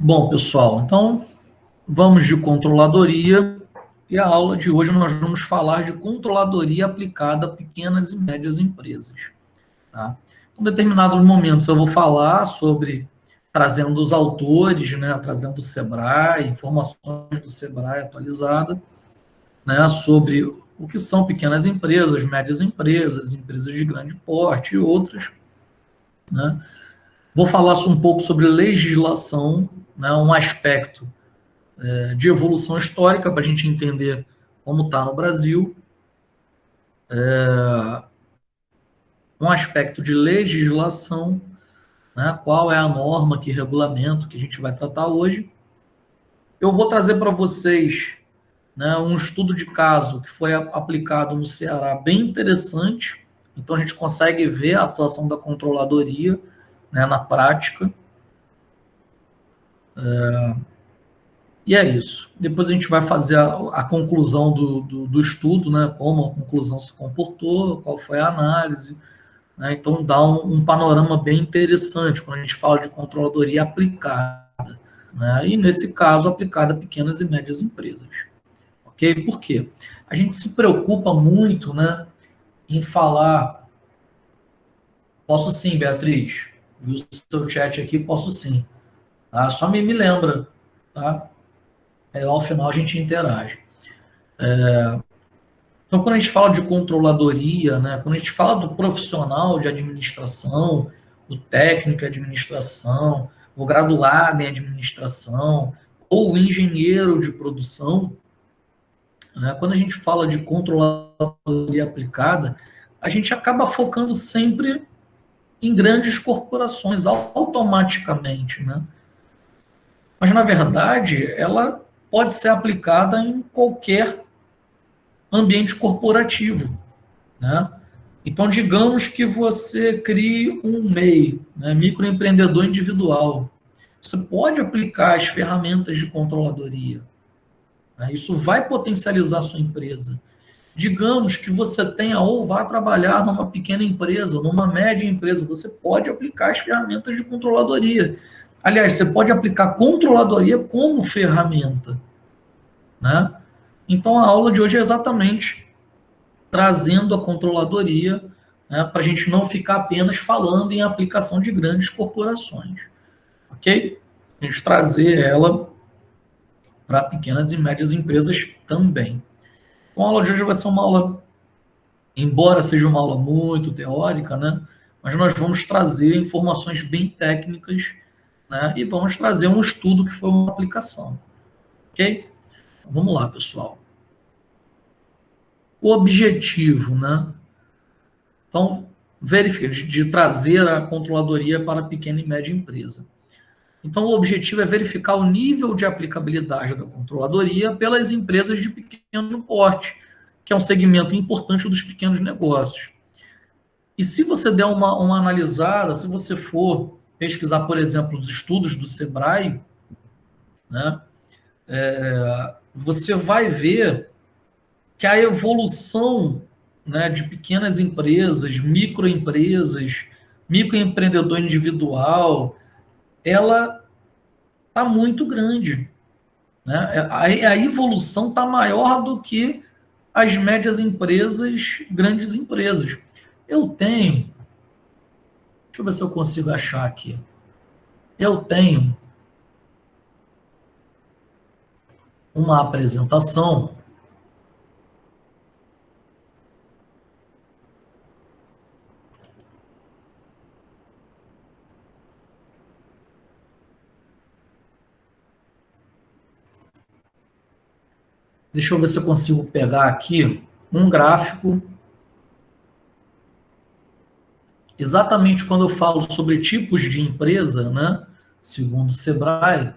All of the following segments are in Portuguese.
Bom, pessoal, então vamos de controladoria e a aula de hoje nós vamos falar de controladoria aplicada a pequenas e médias empresas. Tá? Em determinados momentos eu vou falar sobre, trazendo os autores, né, trazendo o Sebrae, informações do Sebrae atualizada, né, sobre o que são pequenas empresas, médias empresas, empresas de grande porte e outras, né? Vou falar um pouco sobre legislação, né, um aspecto de evolução histórica para a gente entender como está no Brasil, um aspecto de legislação, né, qual é a norma, que regulamento que a gente vai tratar hoje. Eu vou trazer para vocês, né, um estudo de caso que foi aplicado no Ceará bem interessante, então a gente consegue ver a atuação da controladoria, né, na prática. E é isso. Depois a gente vai fazer a conclusão do estudo, né, como a conclusão se comportou, qual foi a análise, né, então dá um panorama bem interessante quando a gente fala de controladoria aplicada, né, e nesse caso aplicada a pequenas e médias empresas. Ok? Por quê? A gente se preocupa muito, né, em falar. Posso sim, Beatriz. Viu o seu chat aqui? Posso sim. Tá? Só me lembra. Tá? Aí, ao final a gente interage. Então, quando a gente fala de controladoria, né, quando a gente fala do profissional de administração, do técnico de administração, o graduado em administração, ou o engenheiro de produção, né, quando a gente fala de controladoria aplicada, a gente acaba focando sempre em grandes corporações, automaticamente, né? Mas, na verdade, ela pode ser aplicada em qualquer ambiente corporativo, né? Então, digamos que você crie um MEI, né, microempreendedor individual. Você pode aplicar as ferramentas de controladoria, né? Isso vai potencializar a sua empresa. Digamos que você tenha ou vá trabalhar numa pequena empresa, numa média empresa, você pode aplicar as ferramentas de controladoria. Aliás, você pode aplicar controladoria como ferramenta, né? Então, a aula de hoje é exatamente trazendo a controladoria, né, para a gente não ficar apenas falando em aplicação de grandes corporações, ok? A gente trazer ela para pequenas e médias empresas também. Então, a aula de hoje vai ser uma aula, embora seja uma aula muito teórica, né, mas nós vamos trazer informações bem técnicas, né, e vamos trazer um estudo que foi uma aplicação, ok? Então, vamos lá, pessoal. O objetivo, né? Então, verifica, de trazer a controladoria para a pequena e média empresa. Então, o objetivo é verificar o nível de aplicabilidade da controladoria pelas empresas de pequeno porte, que é um segmento importante dos pequenos negócios. E se você der uma analisada, se você for pesquisar, por exemplo, os estudos do Sebrae, né, você vai ver que a evolução, né, de pequenas empresas, microempresas, microempreendedor individual, ela está muito grande, né? A evolução está maior do que as médias empresas, grandes empresas. Eu tenho, deixa eu ver se eu consigo achar aqui. Eu tenho uma apresentação. Deixa eu ver se eu consigo pegar aqui um gráfico. Exatamente quando eu falo sobre tipos de empresa, né? Segundo o Sebrae,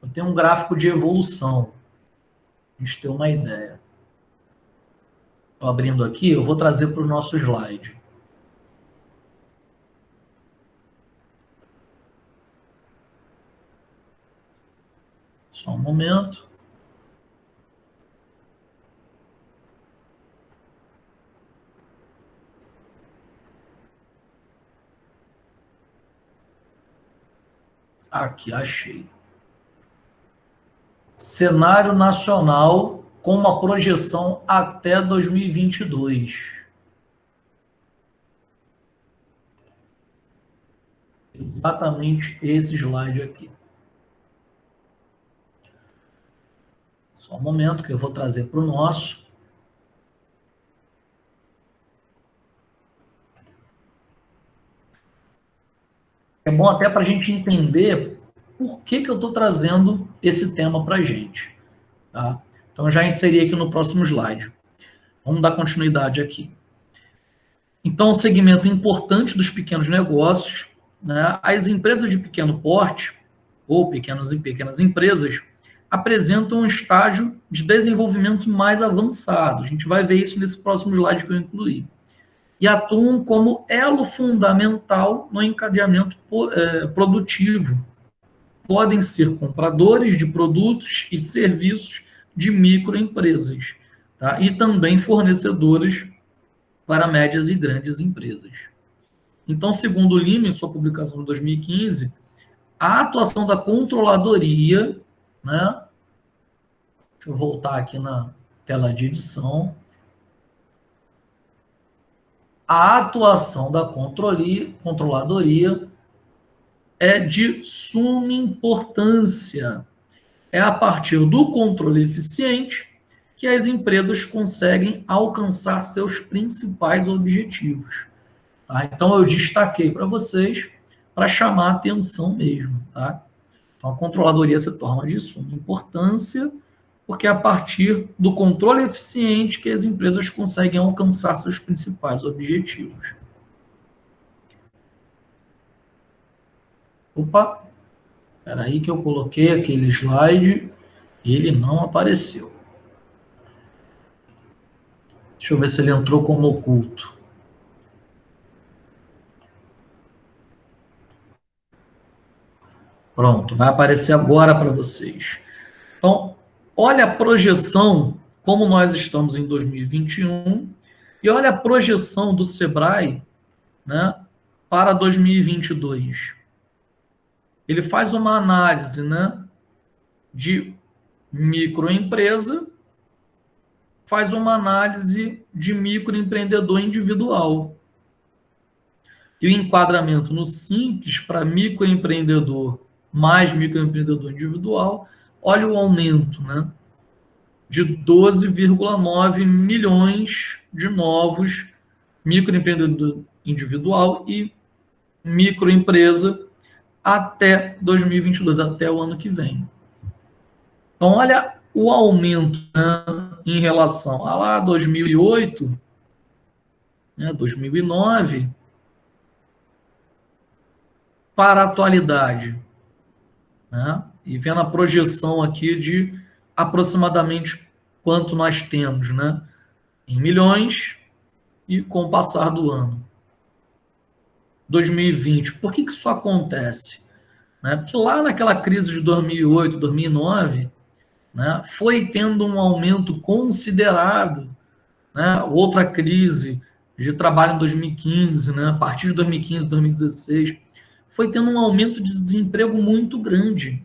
eu tenho um gráfico de evolução. A gente ter uma ideia. Estou abrindo aqui, eu vou trazer para o nosso slide. Só um momento. Aqui, achei. Cenário nacional com uma projeção até 2022. Exatamente esse slide aqui. Só um momento que eu vou trazer para o nosso. É bom até para a gente entender por que eu estou trazendo esse tema para a gente. Tá? Então, eu já inseri aqui no próximo slide. Vamos dar continuidade aqui. Então, um segmento importante dos pequenos negócios, né? As empresas de pequeno porte, ou pequenas e pequenas empresas, apresentam um estágio de desenvolvimento mais avançado. A gente vai ver isso nesse próximo slide que eu incluí. E atuam como elo fundamental no encadeamento produtivo. Podem ser compradores de produtos e serviços de microempresas, tá? E também fornecedores para médias e grandes empresas. Então, segundo o Lima, em sua publicação de 2015, a atuação da controladoria, né? Deixa eu voltar aqui na tela de edição. A atuação da controladoria é de suma importância. É a partir do controle eficiente que as empresas conseguem alcançar seus principais objetivos. Tá? Então, eu destaquei para vocês para chamar a atenção mesmo. Tá? Então, a controladoria se torna de suma importância porque é a partir do controle eficiente que as empresas conseguem alcançar seus principais objetivos. Opa, espera aí que eu coloquei aquele slide e ele não apareceu. Deixa eu ver se ele entrou como oculto. Pronto, vai aparecer agora para vocês. Então, olha a projeção, como nós estamos em 2021, e olha a projeção do Sebrae, né, para 2022. Ele faz uma análise, né, de microempresa, faz uma análise de microempreendedor individual. E o enquadramento no Simples para microempreendedor mais microempreendedor individual, olha o aumento, né, de 12,9 milhões de novos microempreendedor individual e microempresa até 2022, até o ano que vem. Então, olha o aumento, né, em relação a lá 2008, né, 2009, para a atualidade. Né? E vendo a projeção aqui de aproximadamente quanto nós temos, né, em milhões e com o passar do ano. 2020, por que isso acontece? Né? Porque lá naquela crise de 2008, 2009, né, foi tendo um aumento considerado, né, outra crise de trabalho em 2015, né, a partir de 2015, 2016, foi tendo um aumento de desemprego muito grande,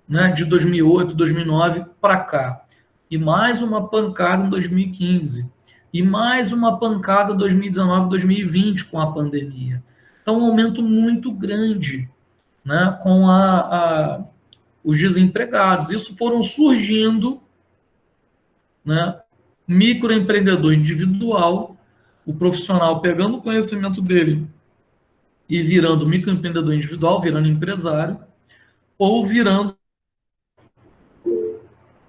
né, de 2008, 2009 para cá. E mais uma pancada em 2015. E mais uma pancada em 2019, 2020 com a pandemia. Então, um aumento muito grande, né, com os desempregados. Isso foram surgindo, né, microempreendedor individual, o profissional pegando o conhecimento dele e virando microempreendedor individual, virando empresário, ou virando...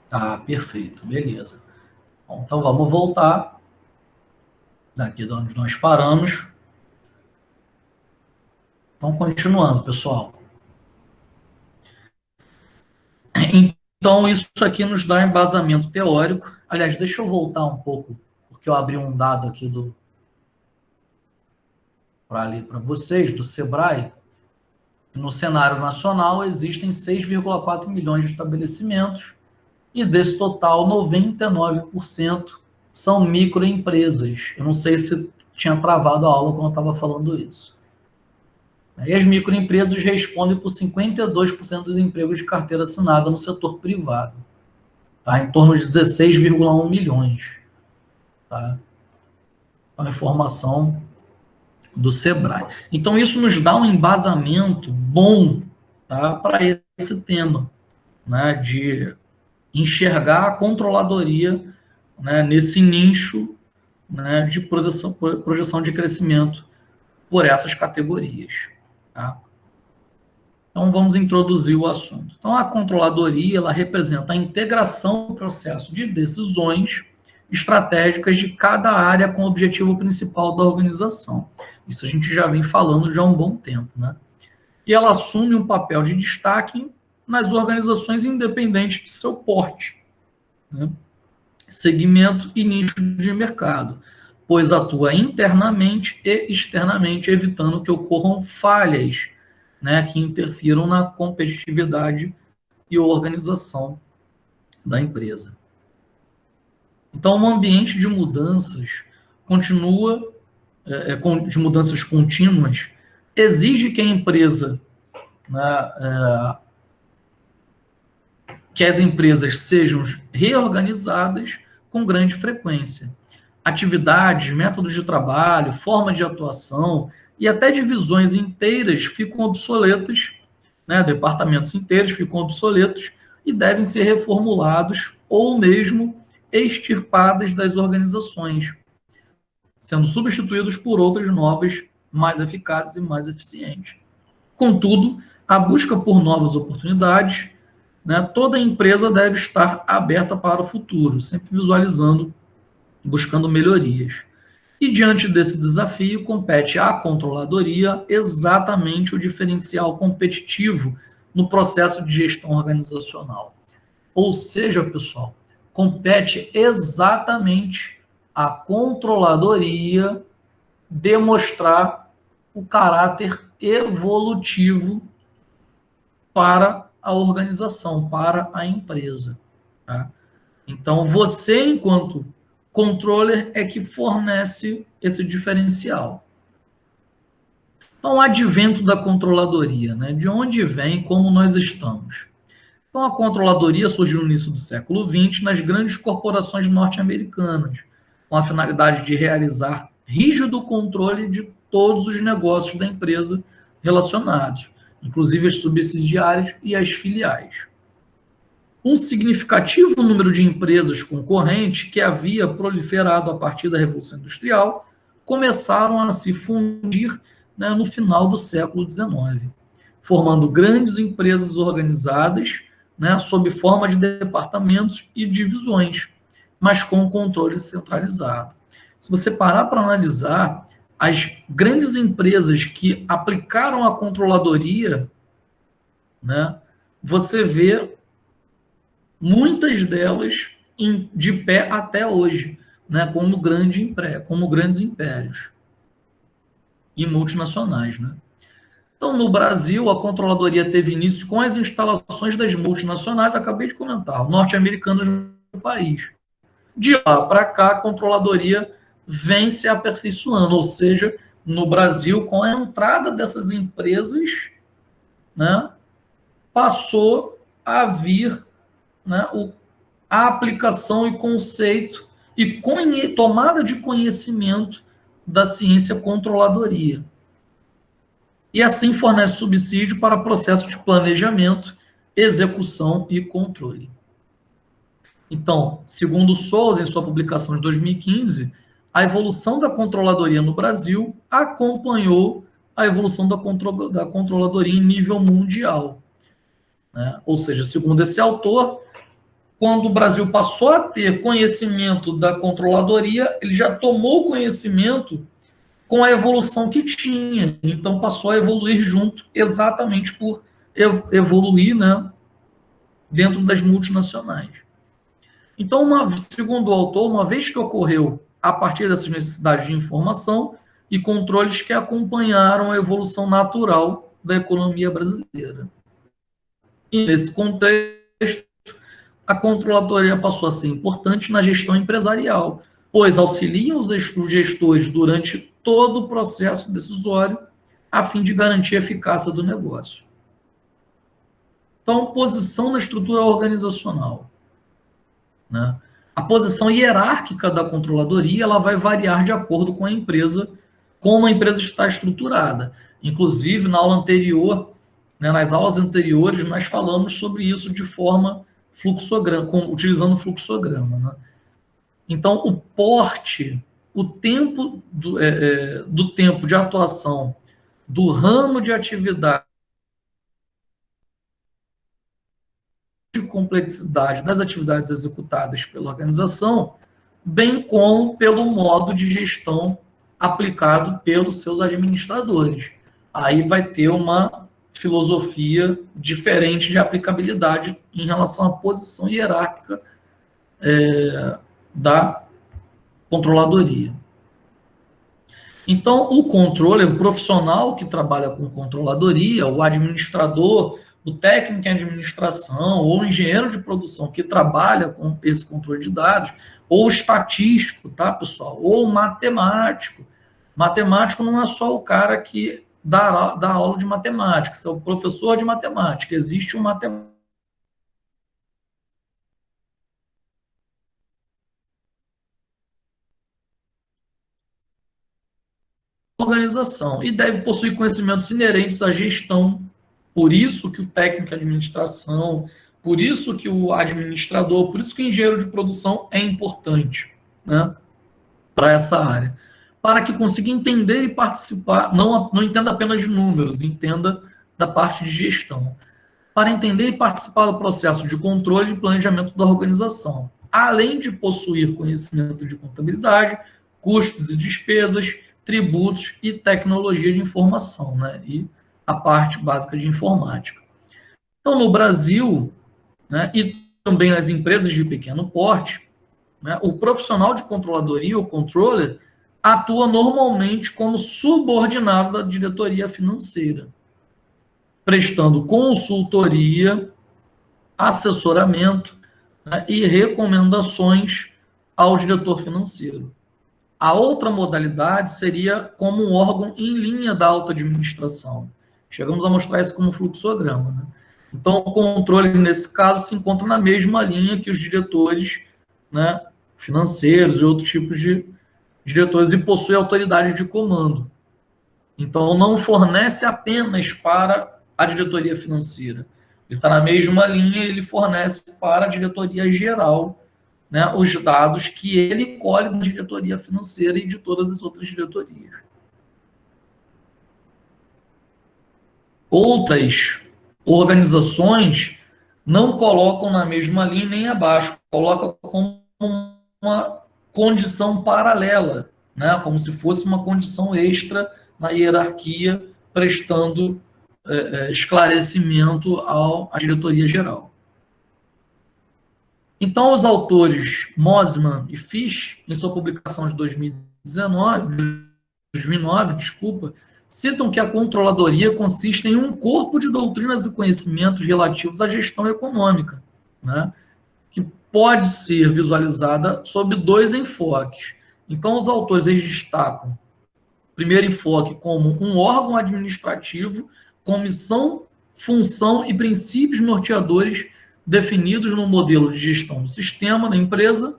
Tá, perfeito, beleza. Bom, então vamos voltar daqui de onde nós paramos. Então, continuando, pessoal. Então, isso aqui nos dá embasamento teórico. Aliás, deixa eu voltar um pouco, porque eu abri um dado aqui para vocês, do Sebrae. No cenário nacional, existem 6,4 milhões de estabelecimentos, e desse total, 99% são microempresas. Eu não sei se tinha travado a aula quando eu estava falando isso. E as microempresas respondem por 52% dos empregos de carteira assinada no setor privado, tá? Em torno de 16,1 milhões. Tá? A informação do Sebrae. Então, isso nos dá um embasamento bom, tá, para esse tema, né, de enxergar a controladoria, né, nesse nicho, né, de projeção de crescimento por essas categorias. Tá? Então, vamos introduzir o assunto. Então, a controladoria, ela representa a integração do processo de decisões estratégicas de cada área com o objetivo principal da organização. Isso a gente já vem falando já há um bom tempo, né? E ela assume um papel de destaque nas organizações independentes de seu porte, né? Segmento e nicho de mercado, pois atua internamente e externamente, evitando que ocorram falhas, né, que interfiram na competitividade e organização da empresa. Então, um ambiente de mudanças de mudanças contínuas, exige que a empresa, né, que as empresas sejam reorganizadas com grande frequência. Atividades, métodos de trabalho, formas de atuação e até divisões inteiras ficam obsoletas, né, departamentos inteiros ficam obsoletos e devem ser reformulados ou mesmo extirpadas das organizações, sendo substituídos por outras novas, mais eficazes e mais eficientes. Contudo, a busca por novas oportunidades, né, toda empresa deve estar aberta para o futuro, sempre visualizando, buscando melhorias. E diante desse desafio, compete à controladoria exatamente o diferencial competitivo no processo de gestão organizacional. Ou seja, pessoal, compete exatamente à controladoria demonstrar o caráter evolutivo para a organização, para a empresa. Tá? Então, você, enquanto controller, é que fornece esse diferencial. Então, o advento da controladoria, né? De onde vem e como nós estamos? Então, a controladoria surgiu no início do século XX nas grandes corporações norte-americanas, com a finalidade de realizar rígido controle de todos os negócios da empresa relacionados, inclusive as subsidiárias e as filiais. Um significativo número de empresas concorrentes que havia proliferado a partir da Revolução Industrial começaram a se fundir, né, no final do século XIX, formando grandes empresas organizadas, né, sob forma de departamentos e divisões, mas com controle centralizado. Se você parar para analisar, as grandes empresas que aplicaram a controladoria, né, você vê muitas delas de pé até hoje, né, como grandes impérios e multinacionais. Né? Então, no Brasil, a controladoria teve início com as instalações das multinacionais, acabei de comentar, norte-americanas no país. De lá para cá, a controladoria vem se aperfeiçoando, ou seja, no Brasil, com a entrada dessas empresas, né, passou a vir, né, a aplicação e conceito e tomada de conhecimento da ciência controladoria. E assim fornece subsídio para processo de planejamento, execução e controle. Então, segundo Souza, em sua publicação de 2015, a evolução da controladoria no Brasil acompanhou a evolução da controladoria em nível mundial. Né? Ou seja, segundo esse autor, quando o Brasil passou a ter conhecimento da controladoria, ele já tomou conhecimento com a evolução que tinha. Então, passou a evoluir junto, exatamente por evoluir, né, dentro das multinacionais. Então, segundo o autor, uma vez que ocorreu a partir dessas necessidades de informação e controles que acompanharam a evolução natural da economia brasileira. E nesse contexto, a controladoria passou a ser importante na gestão empresarial, pois auxilia os gestores durante todo o processo decisório, a fim de garantir a eficácia do negócio. Então, posição na estrutura organizacional, né? A posição hierárquica da controladoria ela vai variar de acordo com a empresa, como a empresa está estruturada. Inclusive, na aula anterior, né, nas aulas anteriores, nós falamos sobre isso de forma fluxograma, utilizando fluxograma, né? Então, o porte, o tempo do tempo de atuação do ramo de atividade, de complexidade das atividades executadas pela organização, bem como pelo modo de gestão aplicado pelos seus administradores. Aí vai ter uma filosofia diferente de aplicabilidade em relação à posição hierárquica da controladoria. Então, o controller, o profissional que trabalha com controladoria, o administrador, o técnico em administração, ou o engenheiro de produção que trabalha com esse controle de dados, ou o estatístico, tá, pessoal? Ou o matemático. Matemático não é só o cara que dá aula de matemática, é o professor de matemática. Existe um matemático. Organização e deve possuir conhecimentos inerentes à gestão. Por isso que o técnico de administração, por isso que o administrador, por isso que o engenheiro de produção é importante, né, para essa área. Para que consiga entender e participar, não entenda apenas de números, entenda da parte de gestão. Para entender e participar do processo de controle e planejamento da organização, além de possuir conhecimento de contabilidade, custos e despesas, tributos e tecnologia de informação, né? E a parte básica de informática. Então, no Brasil, né, e também nas empresas de pequeno porte, né, o profissional de controladoria, o controller, atua normalmente como subordinado da diretoria financeira, prestando consultoria, assessoramento, né, e recomendações ao diretor financeiro. A outra modalidade seria como um órgão em linha da alta administração. Chegamos a mostrar isso como fluxograma, né? Então, o controle, nesse caso, se encontra na mesma linha que os diretores, né, financeiros e outros tipos de diretores e possui autoridade de comando. Então, não fornece apenas para a diretoria financeira. Ele está na mesma linha, ele fornece para a diretoria geral, né, os dados que ele colhe da diretoria financeira e de todas as outras diretorias. Outras organizações não colocam na mesma linha nem abaixo, colocam como uma condição paralela, né, como se fosse uma condição extra na hierarquia, prestando esclarecimento à diretoria geral. Então, os autores Mosman e Fish, em sua publicação de 2009, citam que a controladoria consiste em um corpo de doutrinas e conhecimentos relativos à gestão econômica, né, que pode ser visualizada sob dois enfoques. Então, os autores eles destacam o primeiro enfoque como um órgão administrativo com missão, função e princípios norteadores definidos no modelo de gestão do sistema da empresa,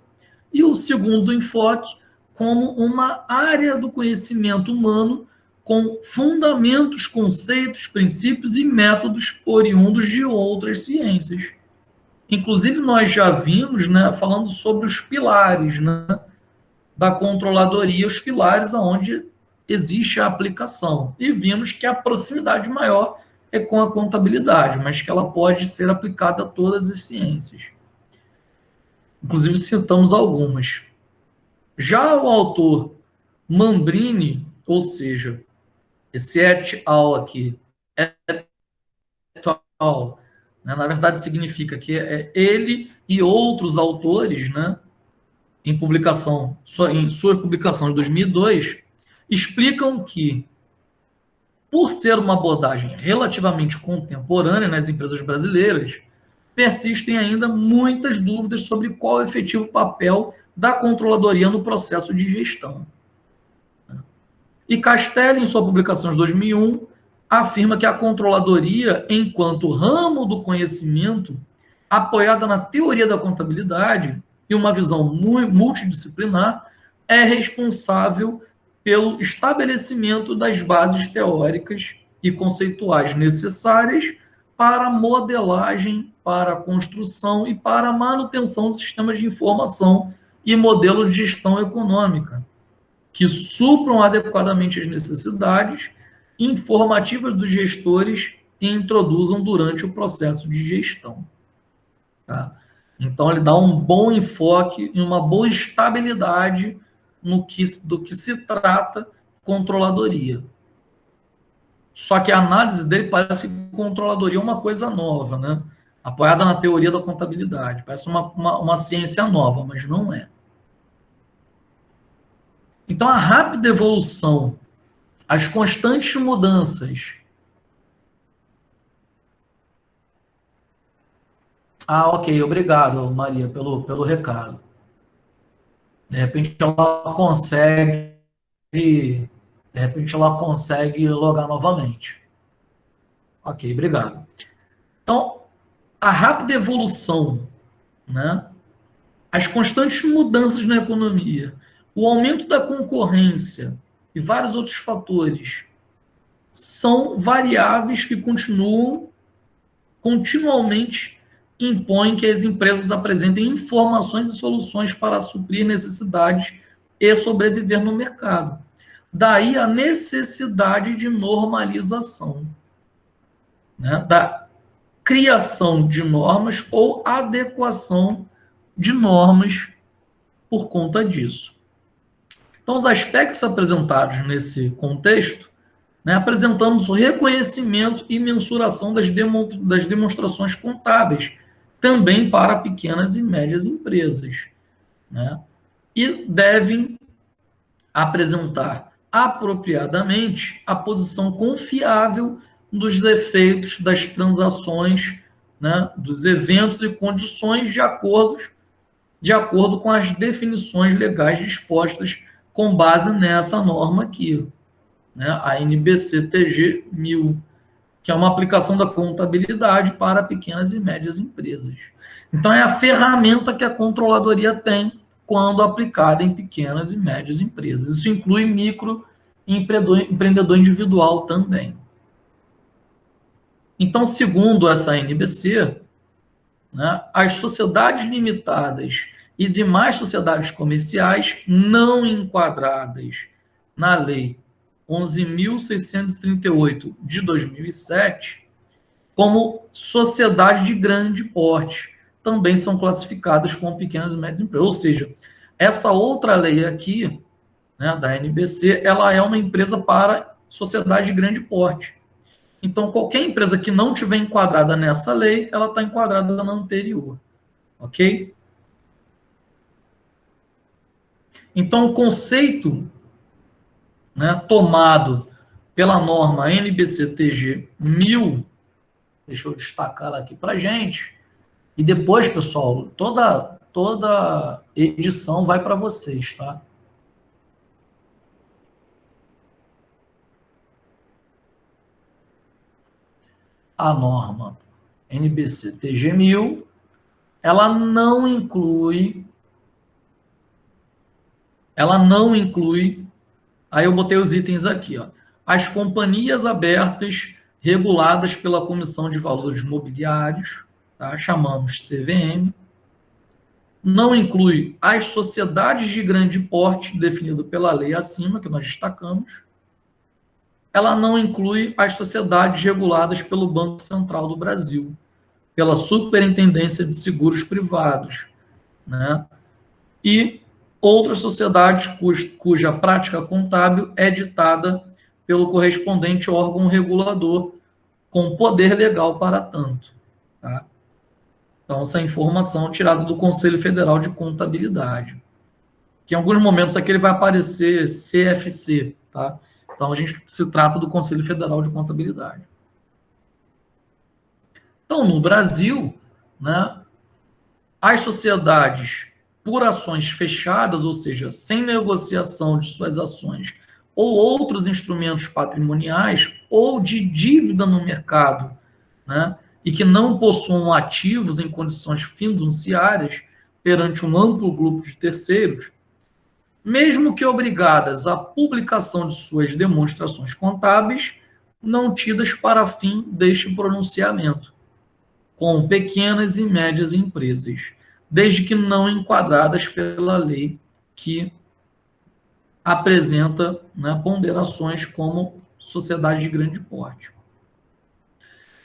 e o segundo enfoque como uma área do conhecimento humano com fundamentos, conceitos, princípios e métodos oriundos de outras ciências. Inclusive, nós já vimos, né, falando sobre os pilares, né, da controladoria, os pilares onde existe a aplicação. E vimos que a proximidade maior é com a contabilidade, mas que ela pode ser aplicada a todas as ciências. Inclusive, citamos algumas. Já o autor Mambrini, ou seja, esse et al. Aqui, et al., né, na verdade significa que é ele e outros autores, né, em sua publicação de 2002, explicam que, por ser uma abordagem relativamente contemporânea nas empresas brasileiras, persistem ainda muitas dúvidas sobre qual é o efetivo papel da controladoria no processo de gestão. E Castelli, em sua publicação de 2001, afirma que a controladoria, enquanto ramo do conhecimento, apoiada na teoria da contabilidade e uma visão multidisciplinar, é responsável pelo estabelecimento das bases teóricas e conceituais necessárias para a modelagem, para a construção e para a manutenção dos sistemas de informação e modelos de gestão econômica, que supram adequadamente as necessidades informativas dos gestores e introduzam durante o processo de gestão. Tá? Então, ele dá um bom enfoque e uma boa estabilidade do que se trata controladoria. Só que a análise dele parece que controladoria é uma coisa nova, né? Apoiada na teoria da contabilidade. Parece uma ciência nova, mas não é. Então, a rápida evolução, as constantes mudanças. Ah, ok, obrigado, Maria, pelo recado. De repente ela consegue logar novamente. Ok, obrigado. Então, a rápida evolução, né? As constantes mudanças na economia, o aumento da concorrência e vários outros fatores são variáveis que continuamente impõem que as empresas apresentem informações e soluções para suprir necessidades e sobreviver no mercado. Daí a necessidade de normalização, né, da criação de normas ou adequação de normas por conta disso. Então, os aspectos apresentados nesse contexto, né, apresentamos o reconhecimento e mensuração das demonstrações contábeis, também para pequenas e médias empresas, né, e devem apresentar apropriadamente a posição confiável dos efeitos das transações, né, dos eventos e condições de acordo com as definições legais dispostas com base nessa norma aqui, né, a NBC-TG 1000, que é uma aplicação da contabilidade para pequenas e médias empresas. Então, é a ferramenta que a controladoria tem quando aplicada em pequenas e médias empresas. Isso inclui micro e empreendedor individual também. Então, segundo essa NBC, né, as sociedades limitadas e demais sociedades comerciais não enquadradas na Lei 11.638 de 2007, como sociedade de grande porte, também são classificadas como pequenas e médias empresas. Ou seja, essa outra lei aqui, né, da NBC, ela é uma empresa para sociedade de grande porte. Então, qualquer empresa que não tiver enquadrada nessa lei, ela está enquadrada na anterior. Ok? Então, o conceito, né, tomado pela norma NBC-TG 1000, deixa eu destacar ela aqui para a gente, e depois, pessoal, toda edição vai para vocês, tá? A norma NBC-TG 1000, ela não inclui, aí eu botei os itens aqui, ó, as companhias abertas reguladas pela Comissão de Valores Mobiliários, tá? Chamamos CVM, não inclui as sociedades de grande porte definido pela lei acima, que nós destacamos, ela não inclui as sociedades reguladas pelo Banco Central do Brasil, pela Superintendência de Seguros Privados, né? E outras sociedades cuja prática contábil é ditada pelo correspondente órgão regulador com poder legal para tanto. Tá? Então, essa informação tirada do Conselho Federal de Contabilidade. Que em alguns momentos aqui ele vai aparecer CFC, tá? Então, a gente se trata do Conselho Federal de Contabilidade. Então, no Brasil, né, as sociedades por ações fechadas, ou seja, sem negociação de suas ações ou outros instrumentos patrimoniais ou de dívida no mercado, né, e que não possuam ativos em condições fiduciárias perante um amplo grupo de terceiros, mesmo que obrigadas à publicação de suas demonstrações contábeis, não tidas para fim deste pronunciamento, com pequenas e médias empresas, desde que não enquadradas pela lei que apresenta, né, ponderações como sociedade de grande porte.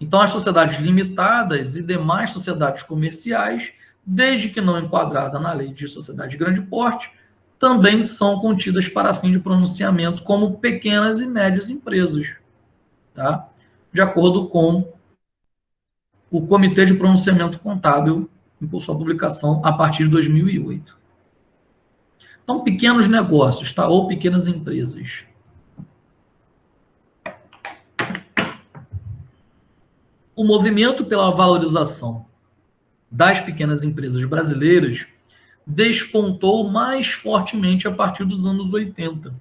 Então, as sociedades limitadas e demais sociedades comerciais, desde que não enquadrada na lei de sociedade de grande porte, também são contidas para fim de pronunciamento como pequenas e médias empresas, tá? De acordo com o Comitê de Pronunciamento Contábil, impulsou a publicação a partir de 2008. Então, pequenos negócios, tá? Ou pequenas empresas. O movimento pela valorização das pequenas empresas brasileiras despontou mais fortemente a partir dos anos 80,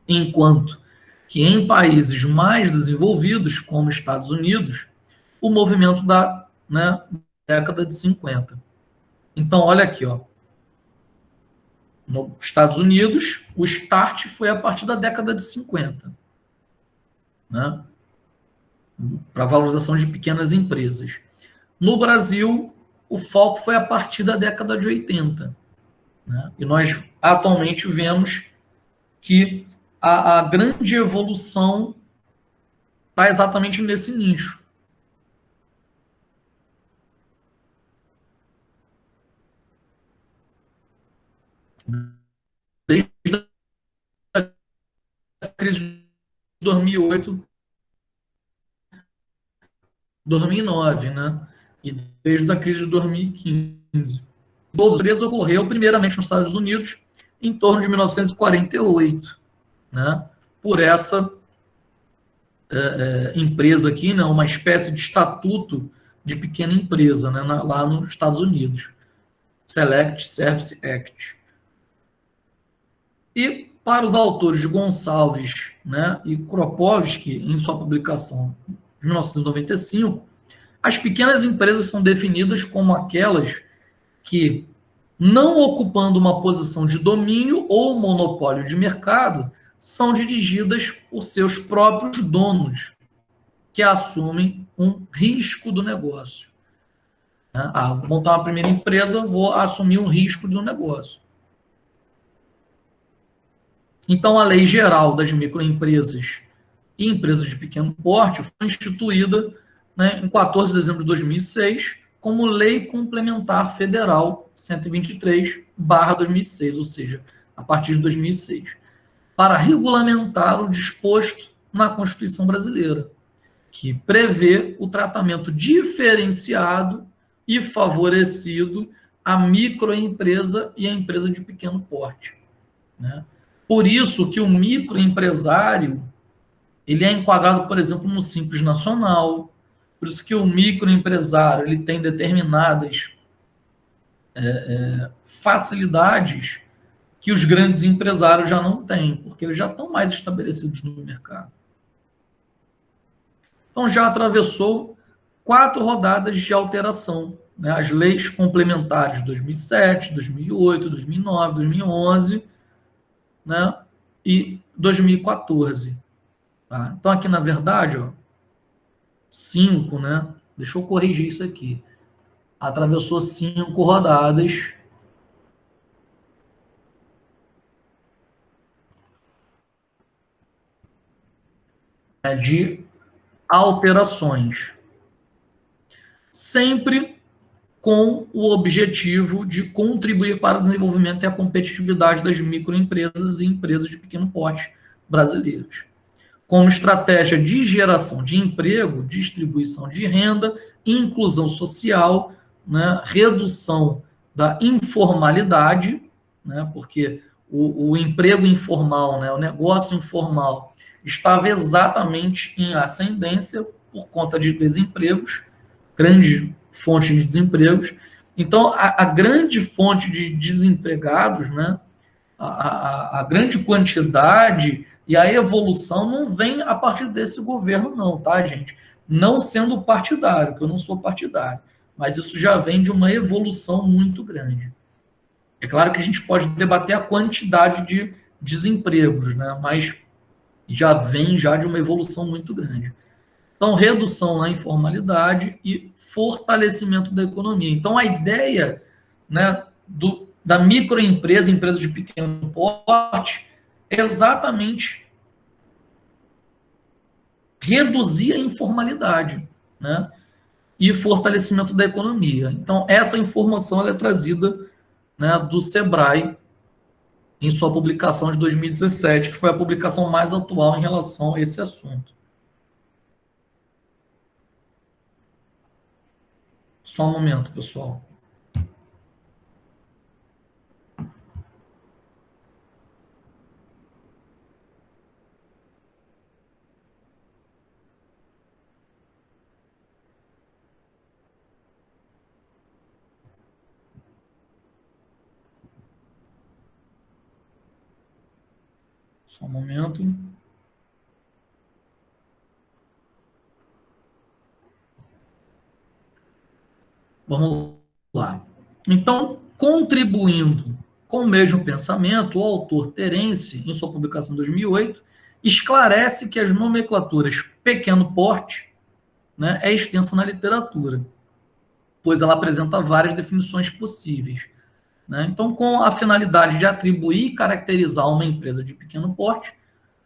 enquanto que em países mais desenvolvidos, como Estados Unidos, o movimento da, né, década de 50. Então, olha aqui, ó. Nos Estados Unidos, o start foi a partir da década de 50, né, para a valorização de pequenas empresas. No Brasil, o foco foi a partir da década de 80. Né? E nós atualmente vemos que a grande evolução está exatamente nesse nicho. Desde a crise de 2008, 2009, né? E desde a crise de 2015. A empresa ocorreu primeiramente nos Estados Unidos em torno de 1948, né? Por essa empresa aqui, né? Uma espécie de estatuto de pequena empresa, né? Lá nos Estados Unidos, Select Service Act. E para os autores de Gonçalves, né, e Kropotkin, em sua publicação de 1995, as pequenas empresas são definidas como aquelas que, não ocupando uma posição de domínio ou monopólio de mercado, são dirigidas por seus próprios donos, que assumem um risco do negócio. Vou montar uma primeira empresa, vou assumir um risco do negócio. Então, a Lei Geral das Microempresas e Empresas de Pequeno Porte foi instituída, né, em 14 de dezembro de 2006 como Lei Complementar Federal 123/2006, ou seja, a partir de 2006, para regulamentar o disposto na Constituição brasileira, que prevê o tratamento diferenciado e favorecido à microempresa e à empresa de pequeno porte, né? Por isso que o microempresário, ele é enquadrado, por exemplo, no Simples Nacional. Por isso que o microempresário, ele tem determinadas facilidades que os grandes empresários já não têm, porque eles já estão mais estabelecidos no mercado. Então, já atravessou 4 rodadas de alteração, né? As leis complementares de 2007, 2008, 2009, 2011, né? E 2014. Tá? Então, aqui, na verdade, ó, 5, né? Deixa eu corrigir isso aqui. Atravessou 5 rodadas de alterações, sempre com o objetivo de contribuir para o desenvolvimento e a competitividade das microempresas e empresas de pequeno porte brasileiras, como estratégia de geração de emprego, distribuição de renda, inclusão social, né, redução da informalidade, né, porque o emprego informal, né, o negócio informal, estava exatamente em ascendência por conta de desempregos, grande fonte de desempregos. Então, a grande fonte de desempregados, né, a grande quantidade E a evolução não vem a partir desse governo, não, tá, gente? Não sendo partidário, que eu não sou partidário, mas isso já vem de uma evolução muito grande. É claro que a gente pode debater a quantidade de desempregos, né? Mas já vem já de uma evolução muito grande. Então, redução na informalidade e fortalecimento da economia. Então, a ideia, né, da microempresa, empresa de pequeno porte, é exatamente reduzir a informalidade, né, e fortalecimento da economia. Então, essa informação ela é trazida, né, do Sebrae em sua publicação de 2017, que foi a publicação mais atual em relação a esse assunto. Só um momento, pessoal. Só um momento. Vamos lá. Então, contribuindo com o mesmo pensamento, o autor Terence, em sua publicação de 2008, esclarece que as nomenclaturas pequeno porte, né, é extensa na literatura, pois ela apresenta várias definições possíveis. Né? Então, com a finalidade de atribuir e caracterizar uma empresa de pequeno porte,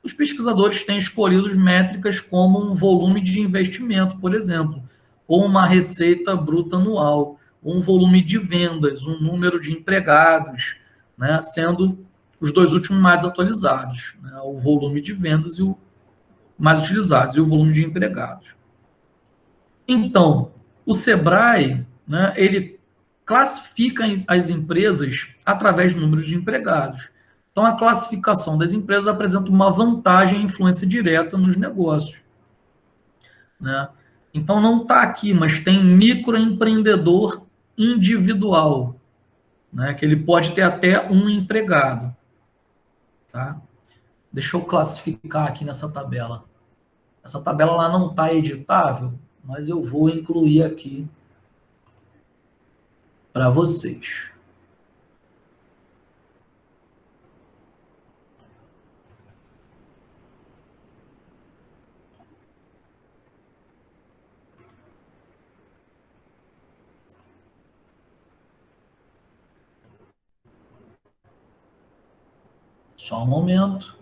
os pesquisadores têm escolhido métricas como um volume de investimento, por exemplo, ou uma receita bruta anual, ou um volume de vendas, um número de empregados, né, sendo os dois últimos mais atualizados, né, o volume de vendas e o mais utilizados e o volume de empregados. Então, o Sebrae, né, ele classifica as empresas através do número de empregados. Então, a classificação das empresas apresenta uma vantagem e influência direta nos negócios. Né? Então, não está aqui, mas tem microempreendedor individual, né, que ele pode ter até um empregado. Tá? Deixa eu classificar aqui nessa tabela. Essa tabela lá não está editável, mas eu vou incluir aqui para vocês. Só um momento.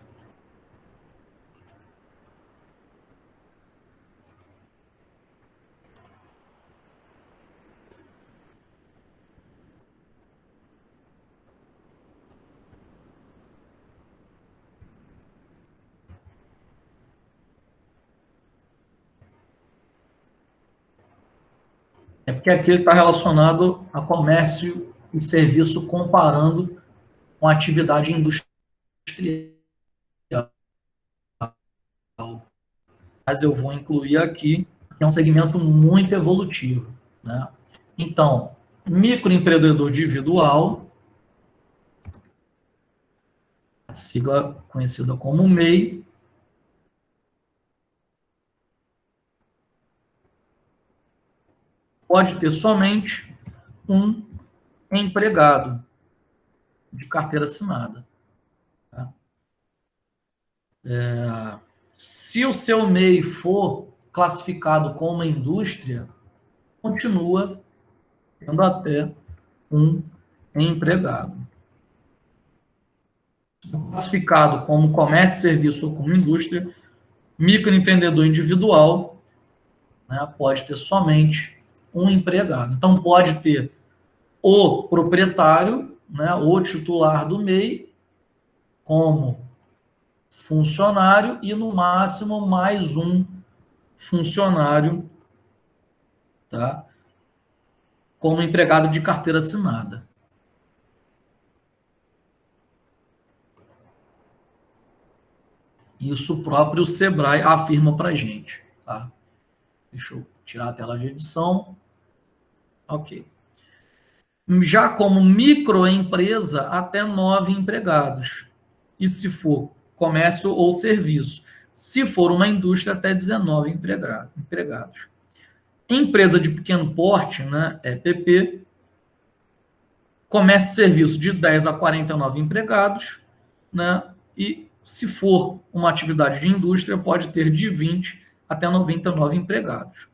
É porque aqui ele está relacionado a comércio e serviço comparando com atividade industrial. Mas eu vou incluir aqui, que é um segmento muito evolutivo. Né? Então, microempreendedor individual, a sigla conhecida como MEI, pode ter somente um empregado de carteira assinada. Tá? Se o seu MEI for classificado como uma indústria, continua tendo até um empregado. Classificado como comércio, serviço ou como indústria, microempreendedor individual, né, pode ter somente um empregado. Então, pode ter o proprietário, né, o titular do MEI, como funcionário e, no máximo, mais um funcionário, tá, como empregado de carteira assinada. Isso o próprio Sebrae afirma para a gente. Tá? Deixa eu tirar a tela de edição. Ok. Já como microempresa, até 9 empregados. E se for comércio ou serviço. Se for uma indústria, até 19 empregados. Empresa de pequeno porte, né, EPP, comércio e serviço de 10 a 49 empregados, né, e se for uma atividade de indústria, pode ter de 20 até 99 empregados.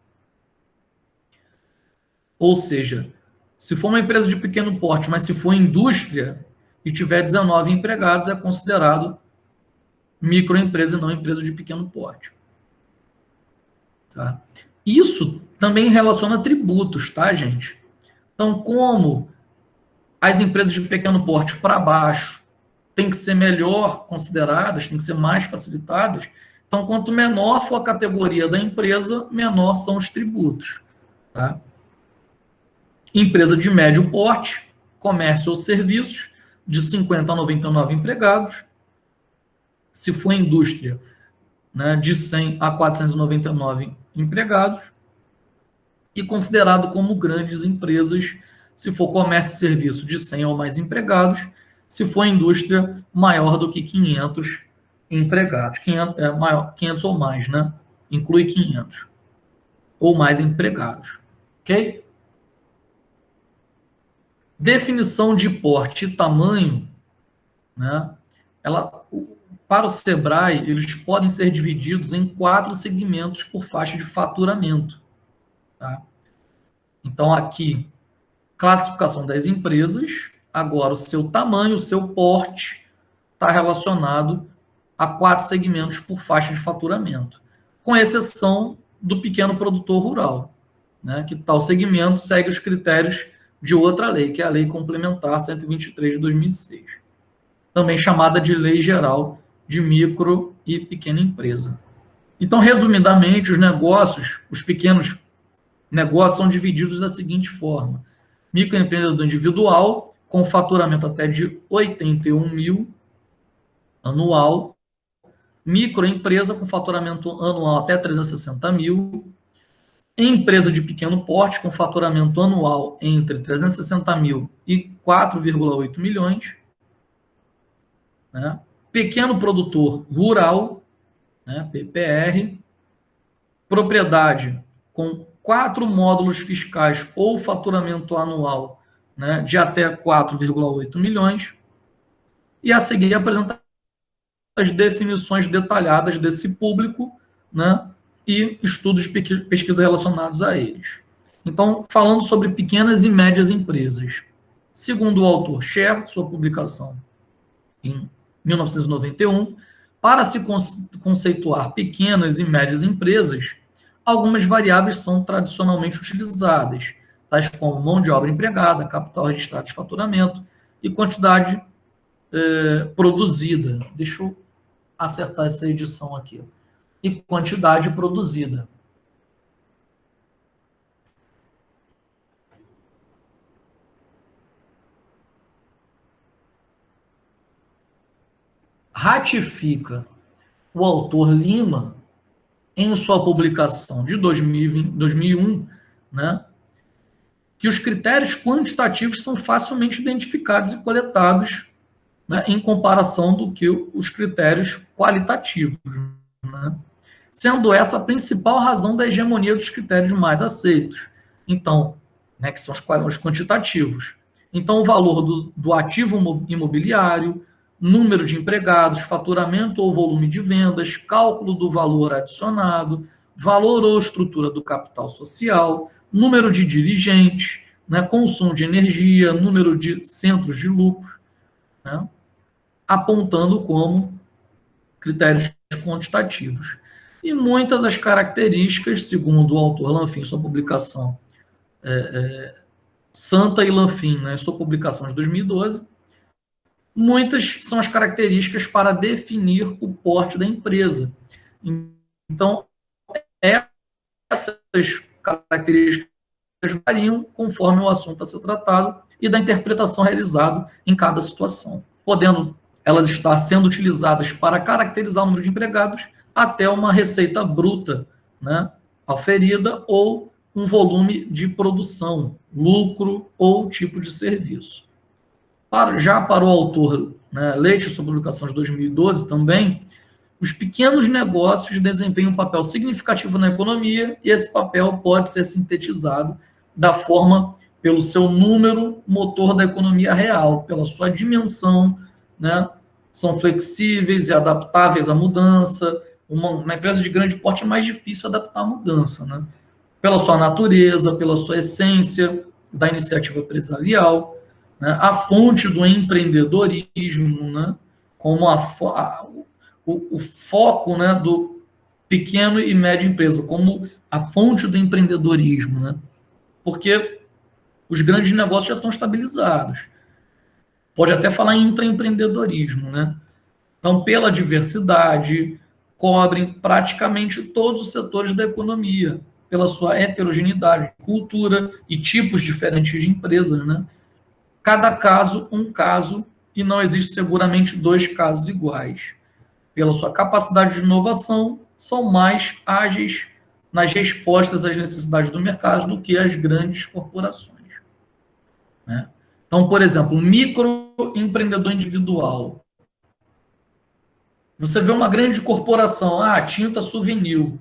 Ou seja, se for uma empresa de pequeno porte, mas se for indústria e tiver 19 empregados, é considerado microempresa e não empresa de pequeno porte. Tá? Isso também relaciona a tributos, tá, gente? Então, como as empresas de pequeno porte para baixo têm que ser melhor consideradas, têm que ser mais facilitadas, então, quanto menor for a categoria da empresa, menor são os tributos. Tá? Empresa de médio porte, comércio ou serviços, de 50 a 99 empregados. Se for indústria, né, de 100 a 499 empregados. E considerado como grandes empresas, se for comércio e serviço, de 100 ou mais empregados. Se for indústria, maior do que 500 empregados. 500 ou mais, né? Inclui 500 ou mais empregados. Ok? Definição de porte e tamanho, né? Para o Sebrae, eles podem ser divididos em 4 segmentos por faixa de faturamento. Tá? Então, aqui, classificação das empresas. Agora, o seu tamanho, o seu porte, está relacionado a 4 segmentos por faixa de faturamento, com exceção do pequeno produtor rural, né? Que tal segmento segue os critérios de outra lei, que é a Lei Complementar 123 de 2006, também chamada de Lei Geral de Micro e Pequena Empresa. Então, resumidamente, os pequenos negócios são divididos da seguinte forma: microempreendedor individual, com faturamento até de 81 mil anual, microempresa com faturamento anual até 360 mil, empresa de pequeno porte com faturamento anual entre 360 mil e 4,8 milhões, né? Pequeno produtor rural, né, PPR, propriedade com 4 módulos fiscais ou faturamento anual, né, de até 4,8 milhões, e a seguir apresentar as definições detalhadas desse público, né, e estudos de pesquisa relacionados a eles. Então, falando sobre pequenas e médias empresas. Segundo o autor Scher, sua publicação em 1991, para se conceituar pequenas e médias empresas, algumas variáveis são tradicionalmente utilizadas, tais como mão de obra empregada, capital registrado de faturamento e quantidade produzida. Deixa eu acertar essa edição aqui. E quantidade produzida. Ratifica o autor Lima, em sua publicação de 2001, né, que os critérios quantitativos são facilmente identificados e coletados, né, em comparação do que os critérios qualitativos, né, sendo essa a principal razão da hegemonia dos critérios mais aceitos. Então, né, que são os quantitativos. Então, o valor do ativo imobiliário, número de empregados, faturamento ou volume de vendas, cálculo do valor adicionado, valor ou estrutura do capital social, número de dirigentes, né, consumo de energia, número de centros de lucro, né, apontando como critérios quantitativos. E muitas das características, segundo o autor Lanfin, sua publicação Santa e Lanfin, né, sua publicação de 2012, muitas são as características para definir o porte da empresa. Então, essas características variam conforme o assunto a ser tratado e da interpretação realizada em cada situação, podendo elas estar sendo utilizadas para caracterizar o número de empregados até uma receita bruta, né, aferida, ou um volume de produção, lucro ou tipo de serviço. Já para o autor né, Leite, sua publicação de 2012 também, os pequenos negócios desempenham um papel significativo na economia e esse papel pode ser sintetizado da forma pelo seu número motor da economia real, pela sua dimensão, né? São flexíveis e adaptáveis à mudança. Uma empresa de grande porte é mais difícil adaptar à mudança, né? Pela sua natureza, pela sua essência da iniciativa empresarial, né? A fonte do empreendedorismo, né? Como o foco, né, do pequeno e médio empresa, como a fonte do empreendedorismo, né? Porque os grandes negócios já estão estabilizados. Pode até falar em intraempreendedorismo, né? Então, pela diversidade, cobrem praticamente todos os setores da economia, pela sua heterogeneidade, cultura e tipos diferentes de empresas, né? Cada caso, um caso, e não existe seguramente dois casos iguais. Pela sua capacidade de inovação, são mais ágeis nas respostas às necessidades do mercado do que as grandes corporações, né? Então, por exemplo, um microempreendedor individual. Você vê uma grande corporação, tinta Souvenir.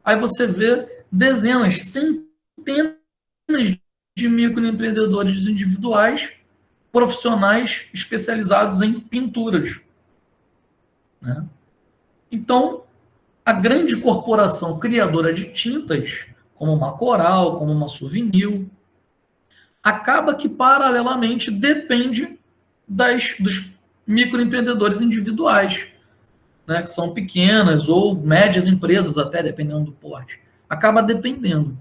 Aí você vê dezenas, centenas de microempreendedores individuais, profissionais especializados em pinturas, né? Então, a grande corporação criadora de tintas, como uma Coral, como uma Souvenir, acaba que, paralelamente, depende dos microempreendedores individuais, né, que são pequenas ou médias empresas, até dependendo do porte. Acaba dependendo.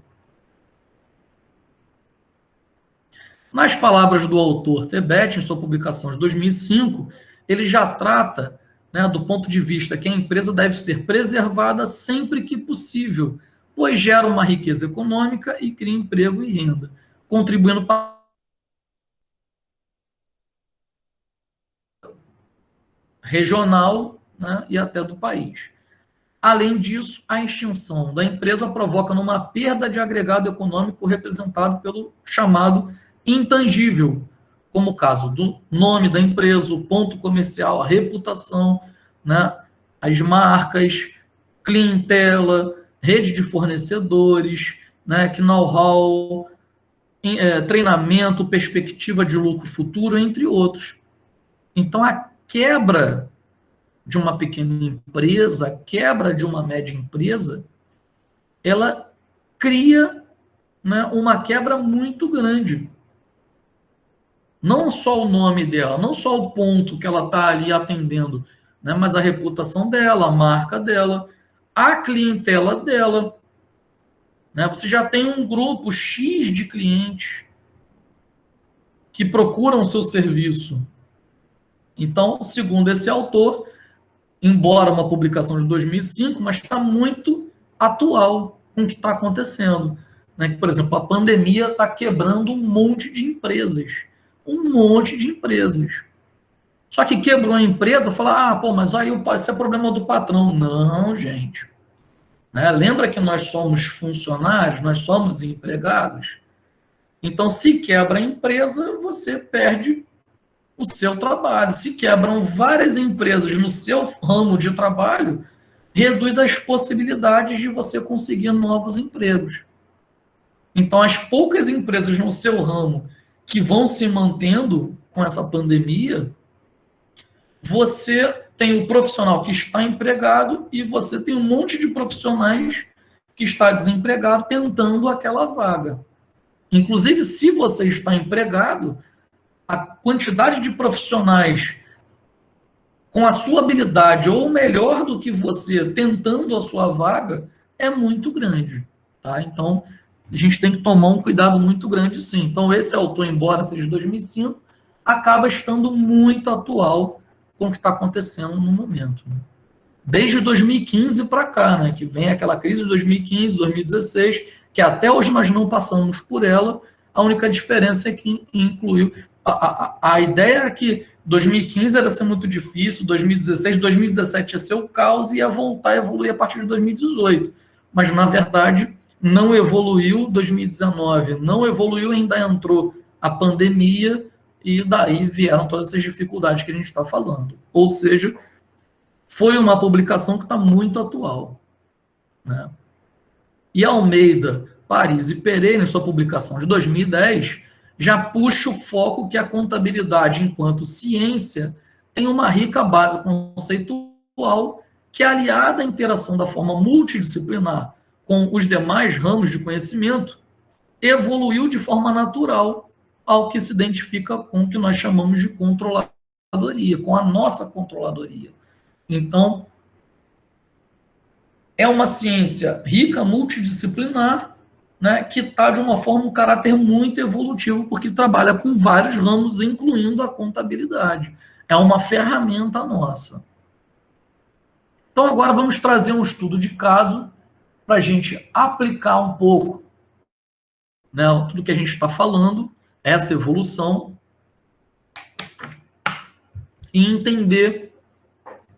Nas palavras do autor Tebet, em sua publicação de 2005, ele já trata, né, do ponto de vista que a empresa deve ser preservada sempre que possível, pois gera uma riqueza econômica e cria emprego e renda, contribuindo para regional, né, e até do país. Além disso, a extinção da empresa provoca uma perda de agregado econômico representado pelo chamado intangível, como o caso do nome da empresa, o ponto comercial, a reputação, né, as marcas, clientela, rede de fornecedores, né, know-how, treinamento, perspectiva de lucro futuro, entre outros. Então, a quebra de uma pequena empresa, a quebra de uma média empresa, ela cria, né, uma quebra muito grande. Não só o nome dela, não só o ponto que ela está ali atendendo, né, mas a reputação dela, a marca dela, a clientela dela. Né? Você já tem um grupo X de clientes que procuram o seu serviço. Então, segundo esse autor, embora uma publicação de 2005, mas está muito atual com o que está acontecendo. Né? Por exemplo, a pandemia está quebrando um monte de empresas. Um monte de empresas. Só que quebrou a empresa, fala, mas aí isso é problema do patrão. Não, gente. Né? Lembra que nós somos funcionários, nós somos empregados? Então, se quebra a empresa, você perde o seu trabalho. Se quebram várias empresas no seu ramo de trabalho, reduz as possibilidades de você conseguir novos empregos. Então, as poucas empresas no seu ramo que vão se mantendo com essa pandemia, você tem o profissional que está empregado e você tem um monte de profissionais que está desempregado tentando aquela vaga. Inclusive, se você está empregado, a quantidade de profissionais com a sua habilidade ou melhor do que você tentando a sua vaga é muito grande, tá? Então, a gente tem que tomar um cuidado muito grande, sim. Então, esse autor, embora seja de 2005, acaba estando muito atual com o que está acontecendo no momento. Desde 2015 para cá, né? Que vem aquela crise de 2015, 2016, que até hoje nós não passamos por ela, a única diferença é que incluiu... A ideia era que 2015 era ser muito difícil, 2016, 2017 ia ser o caos e ia voltar a evoluir a partir de 2018. Mas, na verdade, não evoluiu 2019, não evoluiu, ainda entrou a pandemia e daí vieram todas essas dificuldades que a gente está falando. Ou seja, foi uma publicação que está muito atual, né? E Almeida, Paris e Pereira, em sua publicação de 2010, já puxa o foco que a contabilidade, enquanto ciência, tem uma rica base conceitual que, aliada à interação da forma multidisciplinar com os demais ramos de conhecimento, evoluiu de forma natural ao que se identifica com o que nós chamamos de controladoria, com a nossa controladoria. Então, é uma ciência rica, multidisciplinar, né, que está, de uma forma, um caráter muito evolutivo, porque trabalha com vários ramos, incluindo a contabilidade. É uma ferramenta nossa. Então, agora vamos trazer um estudo de caso para a gente aplicar um pouco, né, tudo que a gente está falando, essa evolução, e entender,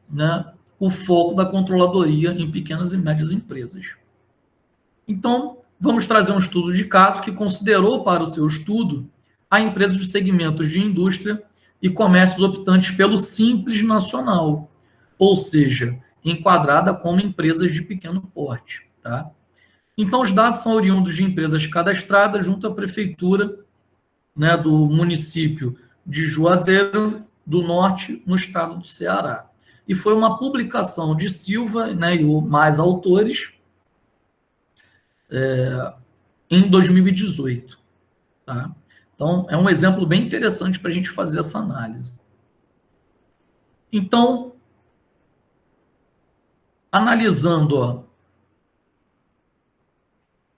né, o foco da controladoria em pequenas e médias empresas. Então, vamos trazer um estudo de caso que considerou para o seu estudo a empresas de segmentos de indústria e comércios optantes pelo Simples Nacional, ou seja, enquadrada como empresas de pequeno porte. Tá? Então, os dados são oriundos de empresas cadastradas junto à prefeitura, né, do município de Juazeiro do Norte, no estado do Ceará. E foi uma publicação de Silva, né, e mais autores, em 2018. Tá? Então, é um exemplo bem interessante para a gente fazer essa análise. Então, analisando, ó,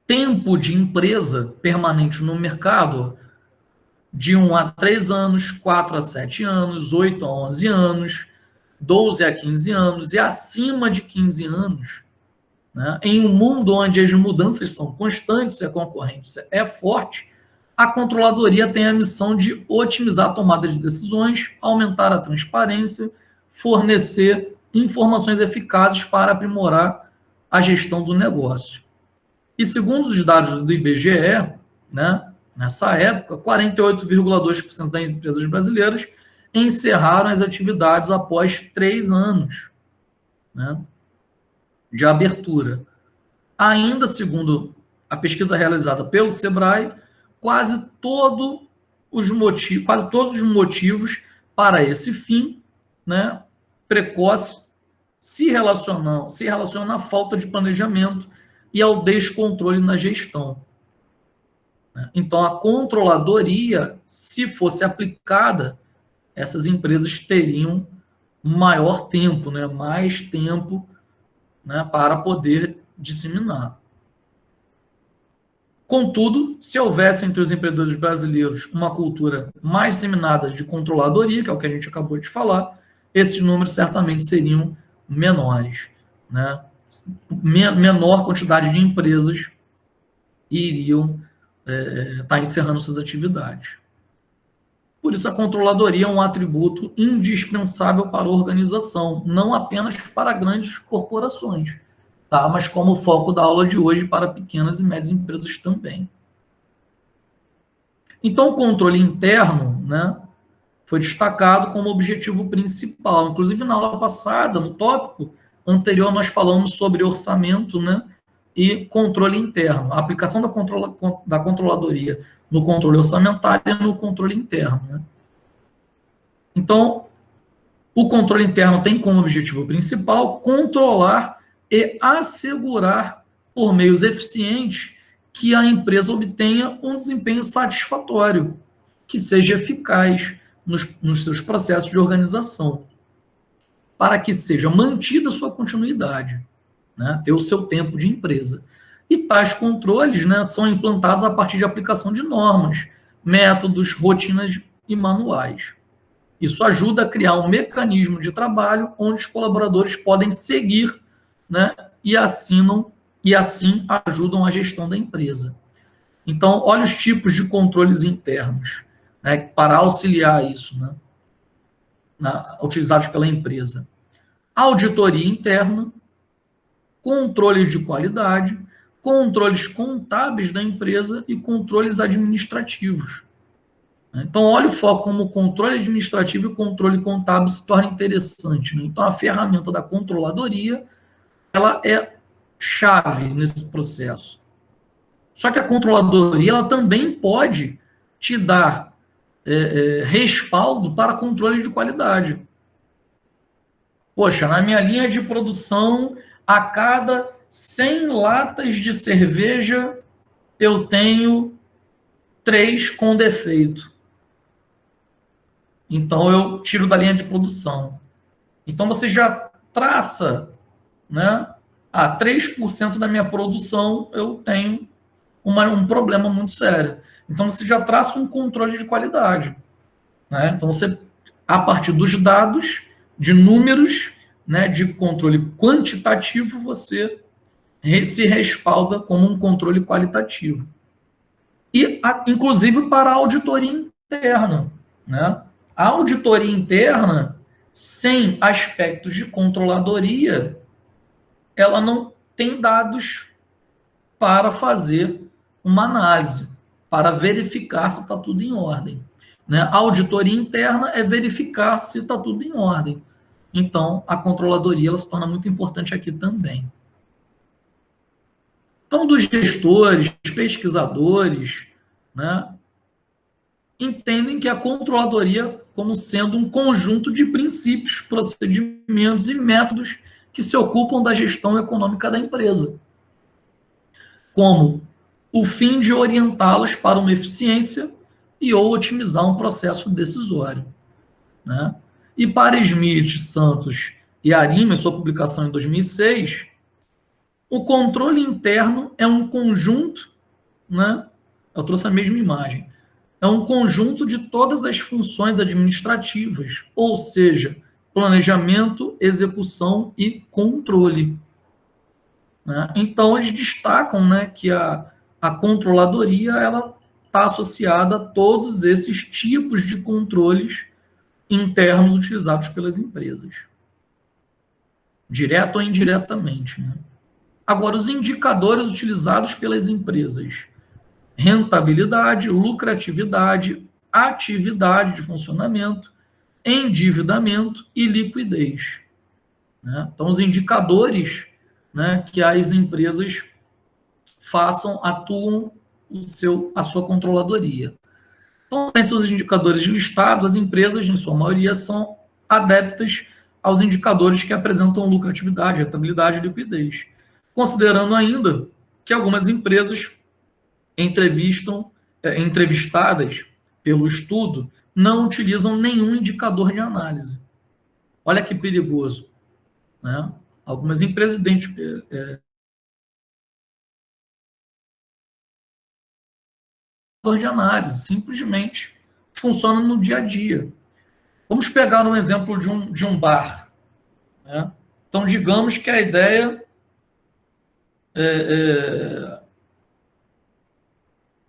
tempo de empresa permanente no mercado, de 1 a 3 anos, 4 a 7 anos, 8 a 11 anos, 12 a 15 anos e acima de 15 anos, né? Em um mundo onde as mudanças são constantes e a concorrência é forte, a controladoria tem a missão de otimizar a tomada de decisões, aumentar a transparência, fornecer informações eficazes para aprimorar a gestão do negócio. E segundo os dados do IBGE, né, nessa época, 48,2% das empresas brasileiras encerraram as atividades após 3 anos, né, de abertura. Ainda segundo a pesquisa realizada pelo Sebrae, quase todos os motivos para esse fim, né, precoce se relacionam à falta de planejamento e ao descontrole na gestão. Então, a controladoria, se fosse aplicada, essas empresas teriam maior tempo, né, mais tempo, né, para poder disseminar. Contudo, se houvesse entre os empreendedores brasileiros uma cultura mais disseminada de controladoria, que é o que a gente acabou de falar, esses números certamente seriam menores, né? Menor quantidade de empresas iriam estar encerrando suas atividades. Por isso, a controladoria é um atributo indispensável para a organização, não apenas para grandes corporações, tá? Mas como foco da aula de hoje, para pequenas e médias empresas também. Então, o controle interno, né, foi destacado como objetivo principal. Inclusive, na aula passada, no tópico anterior, nós falamos sobre orçamento, né, e controle interno. A aplicação da controladoria no controle orçamentário e no controle interno. Né? Então, o controle interno tem como objetivo principal controlar e assegurar, por meios eficientes, que a empresa obtenha um desempenho satisfatório, que seja eficaz nos seus processos de organização, para que seja mantida a sua continuidade, né, ter o seu tempo de empresa. E tais controles, né, são implantados a partir de aplicação de normas, métodos, rotinas e manuais. Isso ajuda a criar um mecanismo de trabalho onde os colaboradores podem seguir, né, e assim ajudam a gestão da empresa. Então, olha os tipos de controles internos, né, para auxiliar isso, né, utilizados pela empresa. Auditoria interna, controle de qualidade, controles contábeis da empresa e controles administrativos. Então, olha o foco como o controle administrativo e o controle contábil se torna interessante. Né? Então, a ferramenta da controladoria, ela é chave nesse processo. Só que a controladoria, ela também pode te dar respaldo para controle de qualidade. Poxa, na minha linha de produção, a cada 100 latas de cerveja, eu tenho 3 com defeito. Então, eu tiro da linha de produção. Então, você já traça, né? 3% da minha produção eu tenho um problema muito sério. Então, você já traça um controle de qualidade. Né? Então, você, a partir dos dados, de números, né, de controle quantitativo, você se respalda como um controle qualitativo. E, inclusive, para a auditoria interna. Né? A auditoria interna, sem aspectos de controladoria, ela não tem dados para fazer uma análise, para verificar se está tudo em ordem. Né? A auditoria interna é verificar se está tudo em ordem. Então, a controladoria ela se torna muito importante aqui também. Então, dos gestores, pesquisadores, né, entendem que a controladoria como sendo um conjunto de princípios, procedimentos e métodos que se ocupam da gestão econômica da empresa, como o fim de orientá-los para uma eficiência e ou otimizar um processo decisório. Né? E para Smith, Santos e Arima, em sua publicação em 2006, o controle interno é um conjunto, né? Eu trouxe a mesma imagem, é um conjunto de todas as funções administrativas, ou seja, planejamento, execução e controle. Né? Então, eles destacam, né, que a controladoria ela está associada a todos esses tipos de controles internos utilizados pelas empresas, direto ou indiretamente. Né? Agora, os indicadores utilizados pelas empresas: rentabilidade, lucratividade, atividade de funcionamento, endividamento e liquidez. Né? Então, os indicadores, né, que as empresas atuam a sua controladoria. Então, entre os indicadores listados, as empresas, em sua maioria, são adeptas aos indicadores que apresentam lucratividade, rentabilidade e liquidez. Considerando ainda que algumas empresas entrevistadas pelo estudo não utilizam nenhum indicador de análise. Olha que perigoso. Né? Algumas empresas de análise, simplesmente funciona no dia a dia. Vamos pegar um exemplo de um bar. Né? Então, digamos que a ideia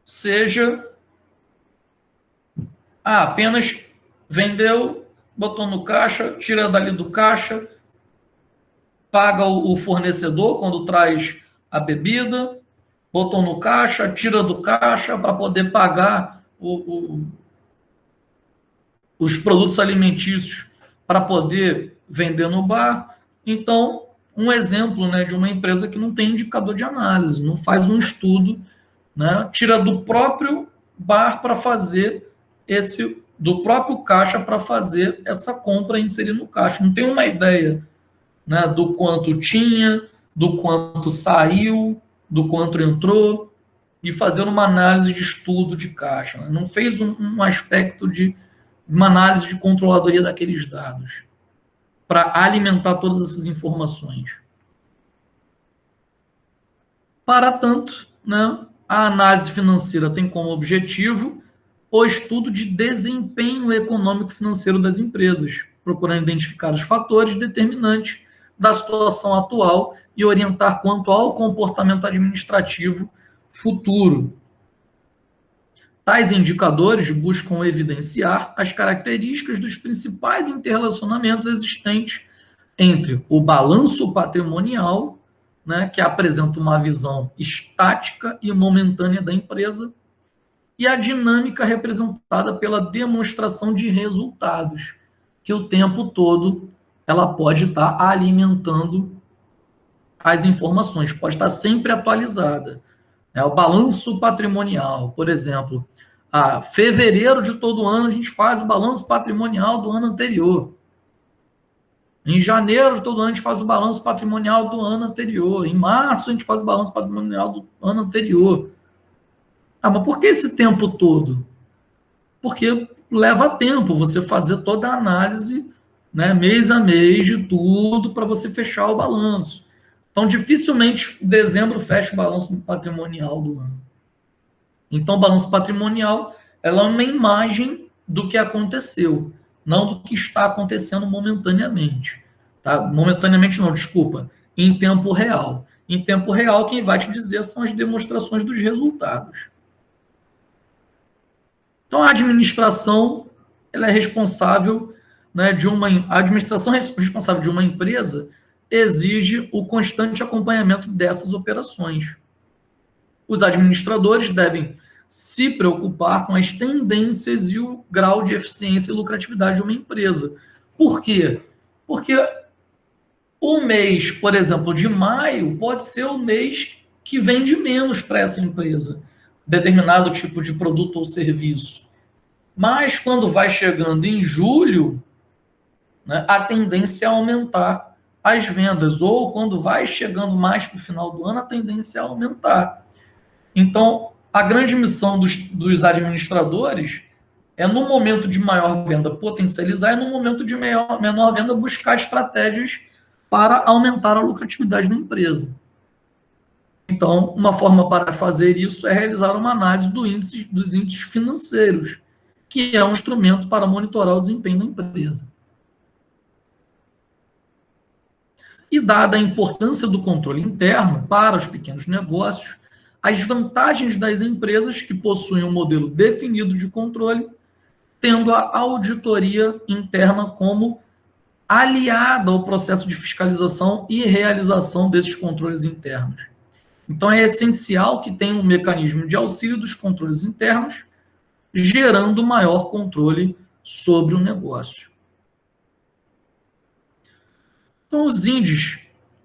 seja apenas vendeu, botou no caixa, tira dali do caixa, paga o fornecedor quando traz a bebida, botou no caixa, tira do caixa para poder pagar os produtos alimentícios para poder vender no bar. Então, um exemplo, né, de uma empresa que não tem indicador de análise, não faz um estudo, né, tira do próprio bar para fazer do próprio caixa para fazer essa compra e inserir no caixa. Não tem uma ideia, né, do quanto tinha, do quanto saiu, do quanto entrou, e fazer uma análise de estudo de caixa. Né? Não fez um aspecto de uma análise de controladoria daqueles dados para alimentar todas essas informações. Para tanto, né, a análise financeira tem como objetivo o estudo de desempenho econômico financeiro das empresas, procurando identificar os fatores determinantes da situação atual e orientar quanto ao comportamento administrativo futuro. Tais indicadores buscam evidenciar as características dos principais interrelacionamentos existentes entre o balanço patrimonial, né, que apresenta uma visão estática e momentânea da empresa, e a dinâmica representada pela demonstração de resultados, que o tempo todo ela pode estar alimentando as informações, pode estar sempre atualizada. O balanço patrimonial, por exemplo, a fevereiro de todo ano a gente faz o balanço patrimonial do ano anterior. Em janeiro de todo ano a gente faz o balanço patrimonial do ano anterior. Em março a gente faz o balanço patrimonial do ano anterior. Mas por que esse tempo todo? Porque leva tempo você fazer toda a análise, né, mês a mês de tudo para você fechar o balanço. Então, dificilmente dezembro fecha o balanço patrimonial do ano. Então, o balanço patrimonial ela é uma imagem do que aconteceu, não do que está acontecendo momentaneamente. Tá? Momentaneamente não, desculpa, em tempo real. Em tempo real, quem vai te dizer são as demonstrações dos resultados. Então, a administração ela é responsável, né, a administração responsável de uma empresa exige o constante acompanhamento dessas operações. Os administradores devem se preocupar com as tendências e o grau de eficiência e lucratividade de uma empresa. Por quê? Porque o mês, por exemplo, de maio, pode ser o mês que vende menos para essa empresa, determinado tipo de produto ou serviço. Mas quando vai chegando em julho, né, a tendência é aumentar as vendas, ou quando vai chegando mais para o final do ano, a tendência é aumentar. Então, a grande missão dos administradores é, no momento de maior venda, potencializar, e no momento de menor venda, buscar estratégias para aumentar a lucratividade da empresa. Então, uma forma para fazer isso é realizar uma análise dos índices financeiros, que é um instrumento para monitorar o desempenho da empresa. E dada a importância do controle interno para os pequenos negócios, as vantagens das empresas que possuem um modelo definido de controle, tendo a auditoria interna como aliada ao processo de fiscalização e realização desses controles internos. Então, é essencial que tenha um mecanismo de auxílio dos controles internos, gerando maior controle sobre o negócio. Então, os índices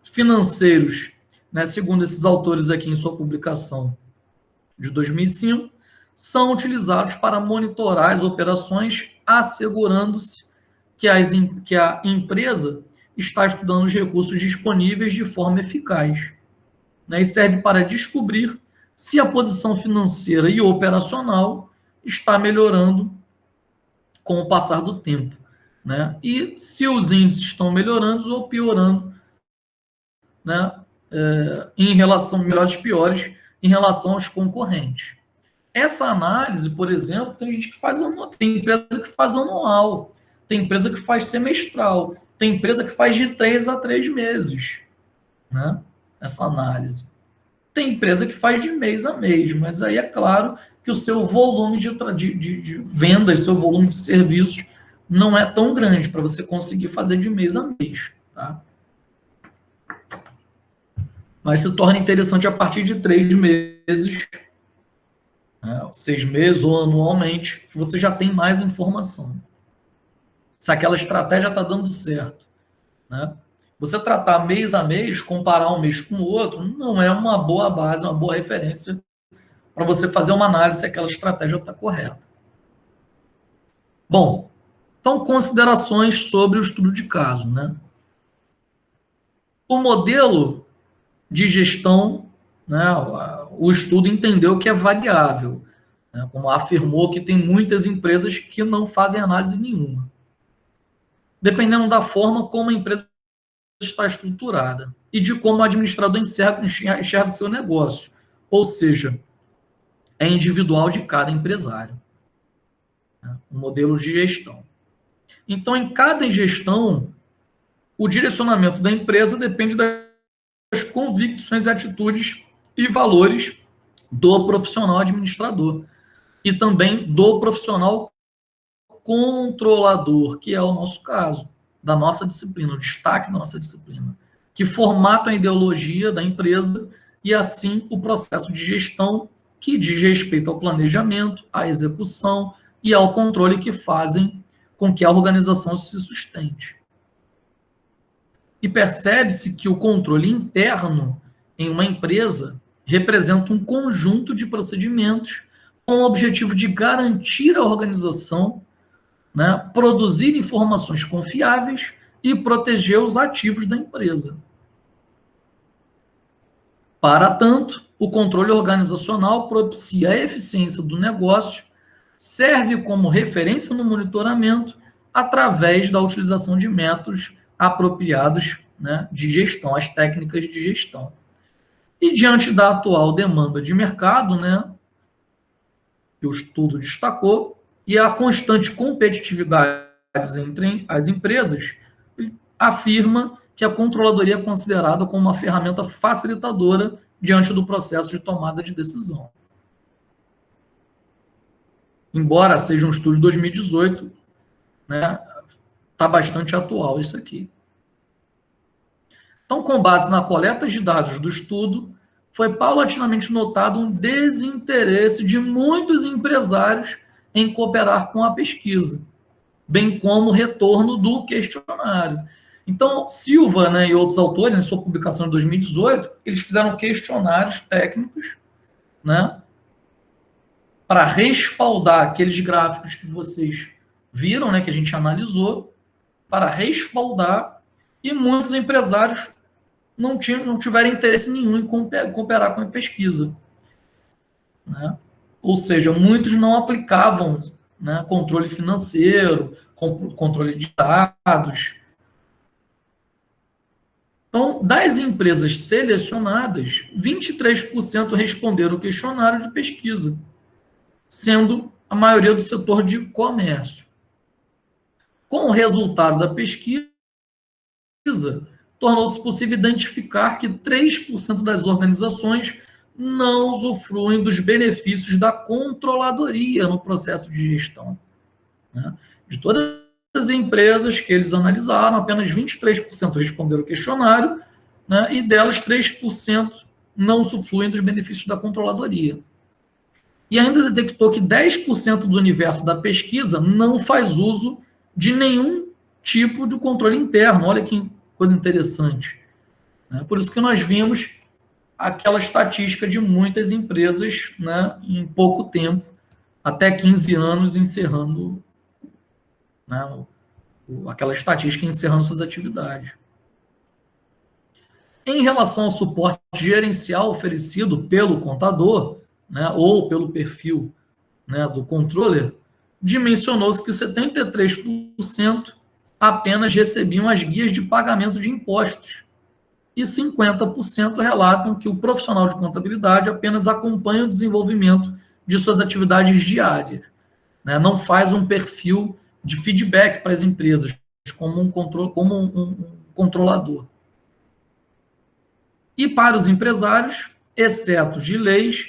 financeiros, né, segundo esses autores aqui em sua publicação de 2005, são utilizados para monitorar as operações, assegurando-se que a empresa está estudando os recursos disponíveis de forma eficaz, né, e serve para descobrir se a posição financeira e operacional está melhorando com o passar do tempo, né, e se os índices estão melhorando ou piorando, né, em relação, melhores piores, em relação aos concorrentes. Essa análise, por exemplo, tem gente que faz anual, tem empresa que faz anual, tem empresa que faz semestral, tem empresa que faz de 3 a 3 meses, né? Essa análise. Tem empresa que faz de mês a mês, mas aí é claro que o seu volume de vendas, seu volume de serviços não é tão grande para você conseguir fazer de mês a mês, tá? Mas se torna interessante a partir de 3 meses, né, 6 meses ou anualmente, que você já tem mais informação. Se aquela estratégia está dando certo, né? Você tratar mês a mês, comparar um mês com o outro, não é uma boa base, uma boa referência para você fazer uma análise se aquela estratégia está correta. Bom, então considerações sobre o estudo de caso, né? O modelo de gestão, né, o estudo entendeu que é variável, né, como afirmou que tem muitas empresas que não fazem análise nenhuma, dependendo da forma como a empresa está estruturada e de como o administrador enxerga o seu negócio, ou seja, é individual de cada empresário, né, o modelo de gestão. Então, em cada gestão, o direcionamento da empresa depende das convicções, atitudes e valores do profissional administrador e também do profissional controlador, que é o nosso caso, da nossa disciplina, o destaque da nossa disciplina, que formata a ideologia da empresa e, assim, o processo de gestão que diz respeito ao planejamento, à execução e ao controle que fazem com que a organização se sustente. E percebe-se que o controle interno em uma empresa representa um conjunto de procedimentos com o objetivo de garantir à organização, né, produzir informações confiáveis e proteger os ativos da empresa. Para tanto, o controle organizacional propicia a eficiência do negócio, serve como referência no monitoramento através da utilização de métodos apropriados, né, de gestão, as técnicas de gestão. E diante da atual demanda de mercado, né, que o estudo destacou, e a constante competitividade entre as empresas, ele afirma que a controladoria é considerada como uma ferramenta facilitadora diante do processo de tomada de decisão. Embora seja um estudo de 2018, né, está bastante atual isso aqui. Então, com base na coleta de dados do estudo, foi paulatinamente notado um desinteresse de muitos empresários em cooperar com a pesquisa, bem como o retorno do questionário. Então, Silva, né, e outros autores, em sua publicação de 2018, eles fizeram questionários técnicos, né, para respaldar aqueles gráficos que vocês viram, né, que a gente analisou, para respaldar, e muitos empresários não tiveram interesse nenhum em cooperar com a pesquisa, né? Ou seja, muitos não aplicavam, né, controle financeiro, controle de dados. Então, das empresas selecionadas, 23% responderam o questionário de pesquisa, sendo a maioria do setor de comércio. Com o resultado da pesquisa, tornou-se possível identificar que 3% das organizações não usufruem dos benefícios da controladoria no processo de gestão, né? De todas as empresas que eles analisaram, apenas 23% responderam o questionário, né? E delas 3% não usufruem dos benefícios da controladoria. E ainda detectou que 10% do universo da pesquisa não faz uso de nenhum tipo de controle interno. Olha que coisa interessante, né? Por isso que nós vimos aquela estatística de muitas empresas, né, em pouco tempo, até 15 anos, encerrando, né, aquela estatística encerrando suas atividades. Em relação ao suporte gerencial oferecido pelo contador, né, ou pelo perfil, né, do controller, dimensionou-se que 73% apenas recebiam as guias de pagamento de impostos e 50% relatam que o profissional de contabilidade apenas acompanha o desenvolvimento de suas atividades diárias, né? Não faz um perfil de feedback para as empresas como um controlador. E para os empresários, excesso de leis,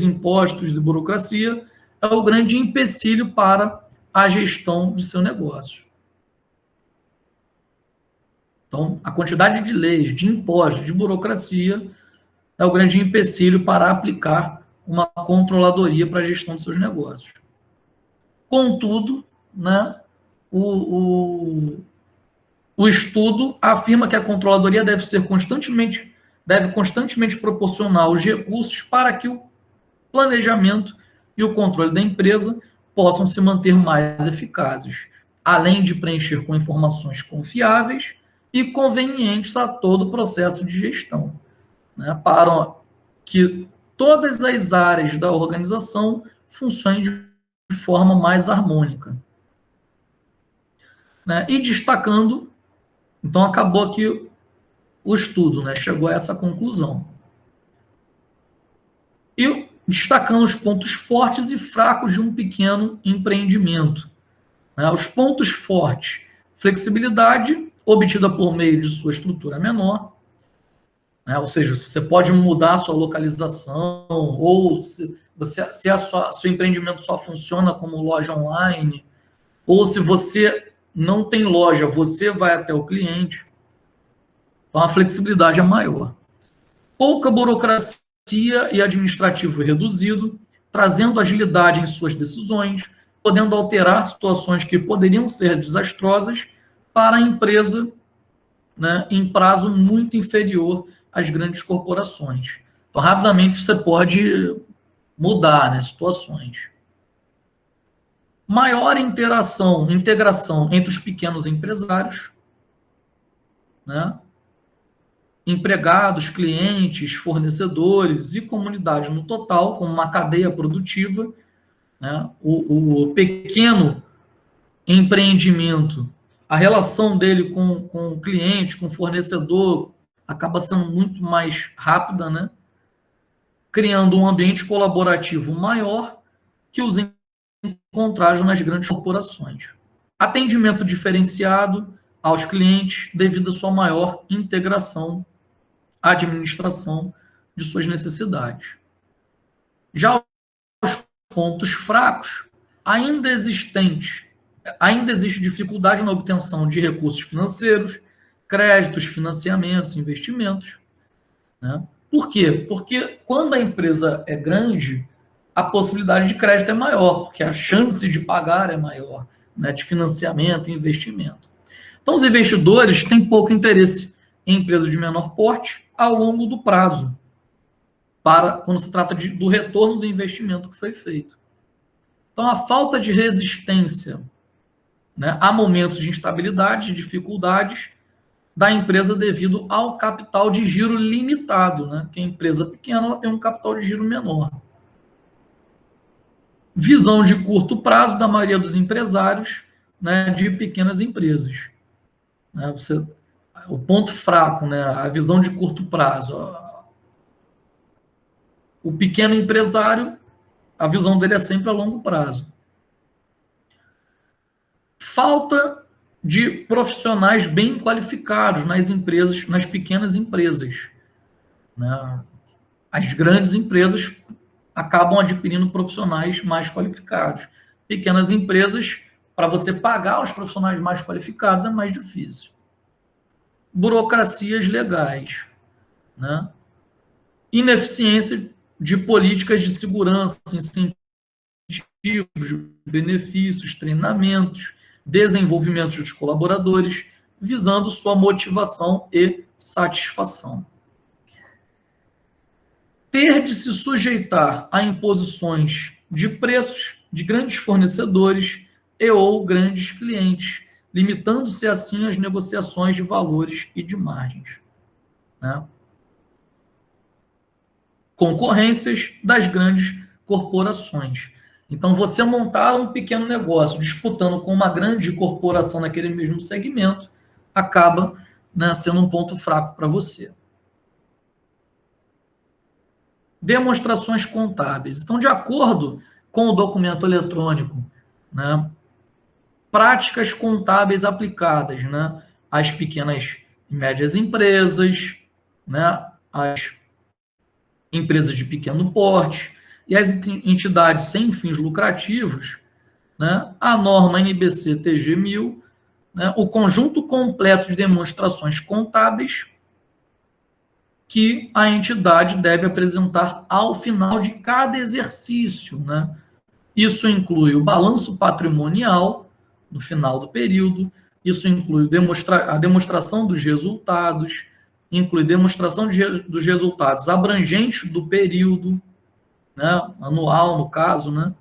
impostos e burocracia é o grande empecilho para a gestão de seu negócio. Então, a quantidade de leis, de impostos, de burocracia é o grande empecilho para aplicar uma controladoria para a gestão de seus negócios. Contudo, né, o estudo afirma que a controladoria deve constantemente proporcionar os recursos para que o planejamento e o controle da empresa possam se manter mais eficazes, além de preencher com informações confiáveis e convenientes a todo o processo de gestão, né, para que todas as áreas da organização funcionem de forma mais harmônica, né? E destacando, então acabou aqui o estudo, né, chegou a essa conclusão. E destacando os pontos fortes e fracos de um pequeno empreendimento, né? Os pontos fortes: flexibilidade, obtida por meio de sua estrutura menor, né? Ou seja, você pode mudar a sua localização, ou se seu empreendimento só funciona como loja online, ou se você não tem loja, você vai até o cliente. Então, a flexibilidade é maior. Pouca burocracia e administrativo reduzido, trazendo agilidade em suas decisões, podendo alterar situações que poderiam ser desastrosas para a empresa, né, em prazo muito inferior às grandes corporações. Então, rapidamente, você pode mudar, né, situações. Maior integração entre os pequenos empresários, né, empregados, clientes, fornecedores e comunidade no total, como uma cadeia produtiva, né, o pequeno empreendimento, a relação dele com o cliente, com o fornecedor, acaba sendo muito mais rápida, né, criando um ambiente colaborativo maior que os encontrados nas grandes corporações. Atendimento diferenciado aos clientes devido à sua maior integração, administração de suas necessidades. Já os pontos fracos, ainda existe dificuldade na obtenção de recursos financeiros, créditos, financiamentos, investimentos, né? Por quê? Porque quando a empresa é grande, a possibilidade de crédito é maior, porque a chance de pagar é maior, né, de financiamento e investimento. Então, os investidores têm pouco interesse em empresas de menor porte ao longo do prazo, quando se trata do retorno do investimento que foi feito. Então, a falta de resistência, né, a momentos de instabilidade, de dificuldades da empresa devido ao capital de giro limitado, né? Porque a empresa pequena ela tem um capital de giro menor. Visão de curto prazo da maioria dos empresários, né, de pequenas empresas. Né? O ponto fraco, né, a visão de curto prazo. O pequeno empresário, a visão dele é sempre a longo prazo. Falta de profissionais bem qualificados nas empresas, nas pequenas empresas, né? As grandes empresas acabam adquirindo profissionais mais qualificados. Pequenas empresas, para você pagar os profissionais mais qualificados é mais difícil. Burocracias legais, né? Ineficiência de políticas de segurança, incentivos, benefícios, treinamentos, desenvolvimento dos colaboradores, visando sua motivação e satisfação. Ter de se sujeitar a imposições de preços de grandes fornecedores e ou grandes clientes, limitando-se assim às negociações de valores e de margens, né? Concorrências das grandes corporações. Então, você montar um pequeno negócio disputando com uma grande corporação naquele mesmo segmento acaba, né, sendo um ponto fraco para você. Demonstrações contábeis. Então, de acordo com o documento eletrônico, né, práticas contábeis aplicadas, né, às pequenas e médias empresas, né, às empresas de pequeno porte e as entidades sem fins lucrativos, né, a norma NBC TG 1000, né, o conjunto completo de demonstrações contábeis que a entidade deve apresentar ao final de cada exercício, né? Isso inclui o balanço patrimonial no final do período, isso inclui a demonstração dos resultados, inclui demonstração dos resultados abrangentes do período, né, anual no caso, né,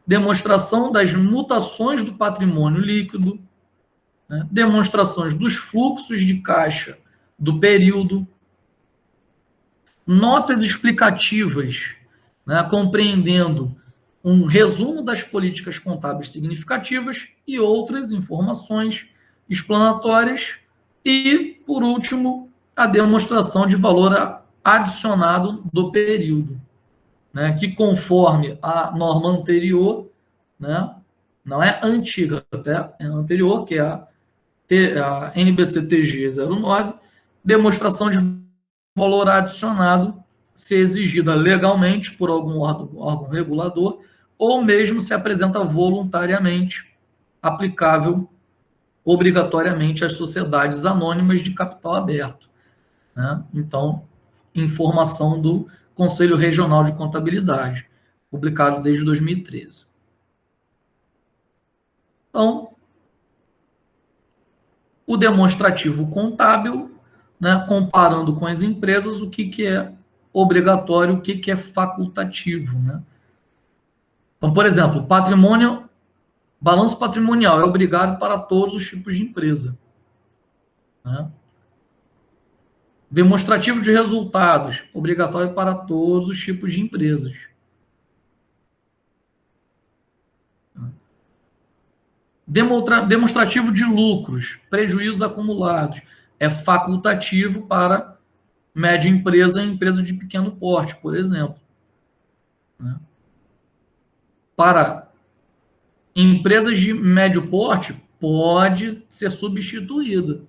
demonstração das mutações do patrimônio líquido, né, demonstrações dos fluxos de caixa do período, notas explicativas, né, compreendendo um resumo das políticas contábeis significativas e outras informações explanatórias e, por último, a demonstração de valor adicionado do período, né, que conforme a norma anterior, né, não é antiga, até é anterior, que é a NBC-TG 09, demonstração de valor adicionado ser exigida legalmente por algum órgão regulador ou mesmo se apresenta voluntariamente, aplicável obrigatoriamente às sociedades anônimas de capital aberto, né? Então, informação do Conselho Regional de Contabilidade, publicado desde 2013. Então, o demonstrativo contábil, né, comparando com as empresas, o que é obrigatório, o que é facultativo. Né? Então, por exemplo, balanço patrimonial é obrigado para todos os tipos de empresa. Né? Demonstrativo de resultados, obrigatório para todos os tipos de empresas. Demonstrativo de lucros, prejuízos acumulados, é facultativo para média empresa e empresa de pequeno porte, por exemplo. Né? Para empresas de médio porte, pode ser substituída,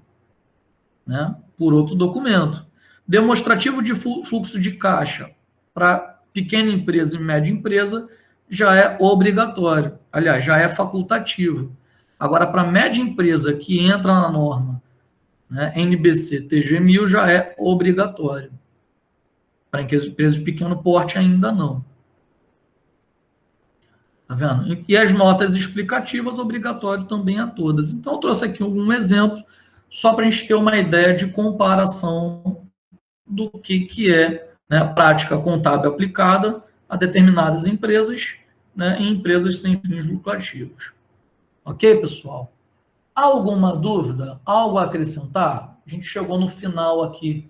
né, por outro documento. Demonstrativo de fluxo de caixa para pequena empresa e média empresa já é obrigatório. Aliás, já é facultativo. Agora, para média empresa que entra na norma, né, NBC, TG1000, já é obrigatório. Para empresas de pequeno porte, ainda não. Tá vendo? E as notas explicativas, obrigatório também a todas. Então, eu trouxe aqui um exemplo, só para a gente ter uma ideia de comparação do que é, né, a prática contábil aplicada a determinadas empresas, né, em empresas sem fins lucrativos. Ok, pessoal? Alguma dúvida? Algo a acrescentar? A gente chegou no final aqui,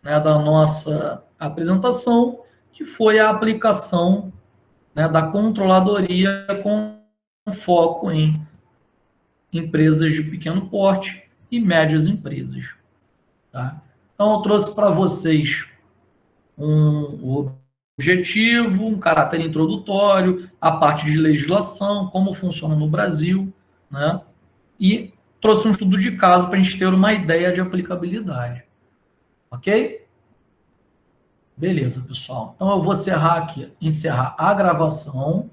né, da nossa apresentação, que foi a aplicação, né, da controladoria com foco em empresas de pequeno porte e médias empresas. Tá? Então, eu trouxe para vocês um objetivo, um caráter introdutório, a parte de legislação, como funciona no Brasil, né? E trouxe um estudo de caso para a gente ter uma ideia de aplicabilidade. Ok? Beleza, pessoal. Então, eu vou encerrar a gravação.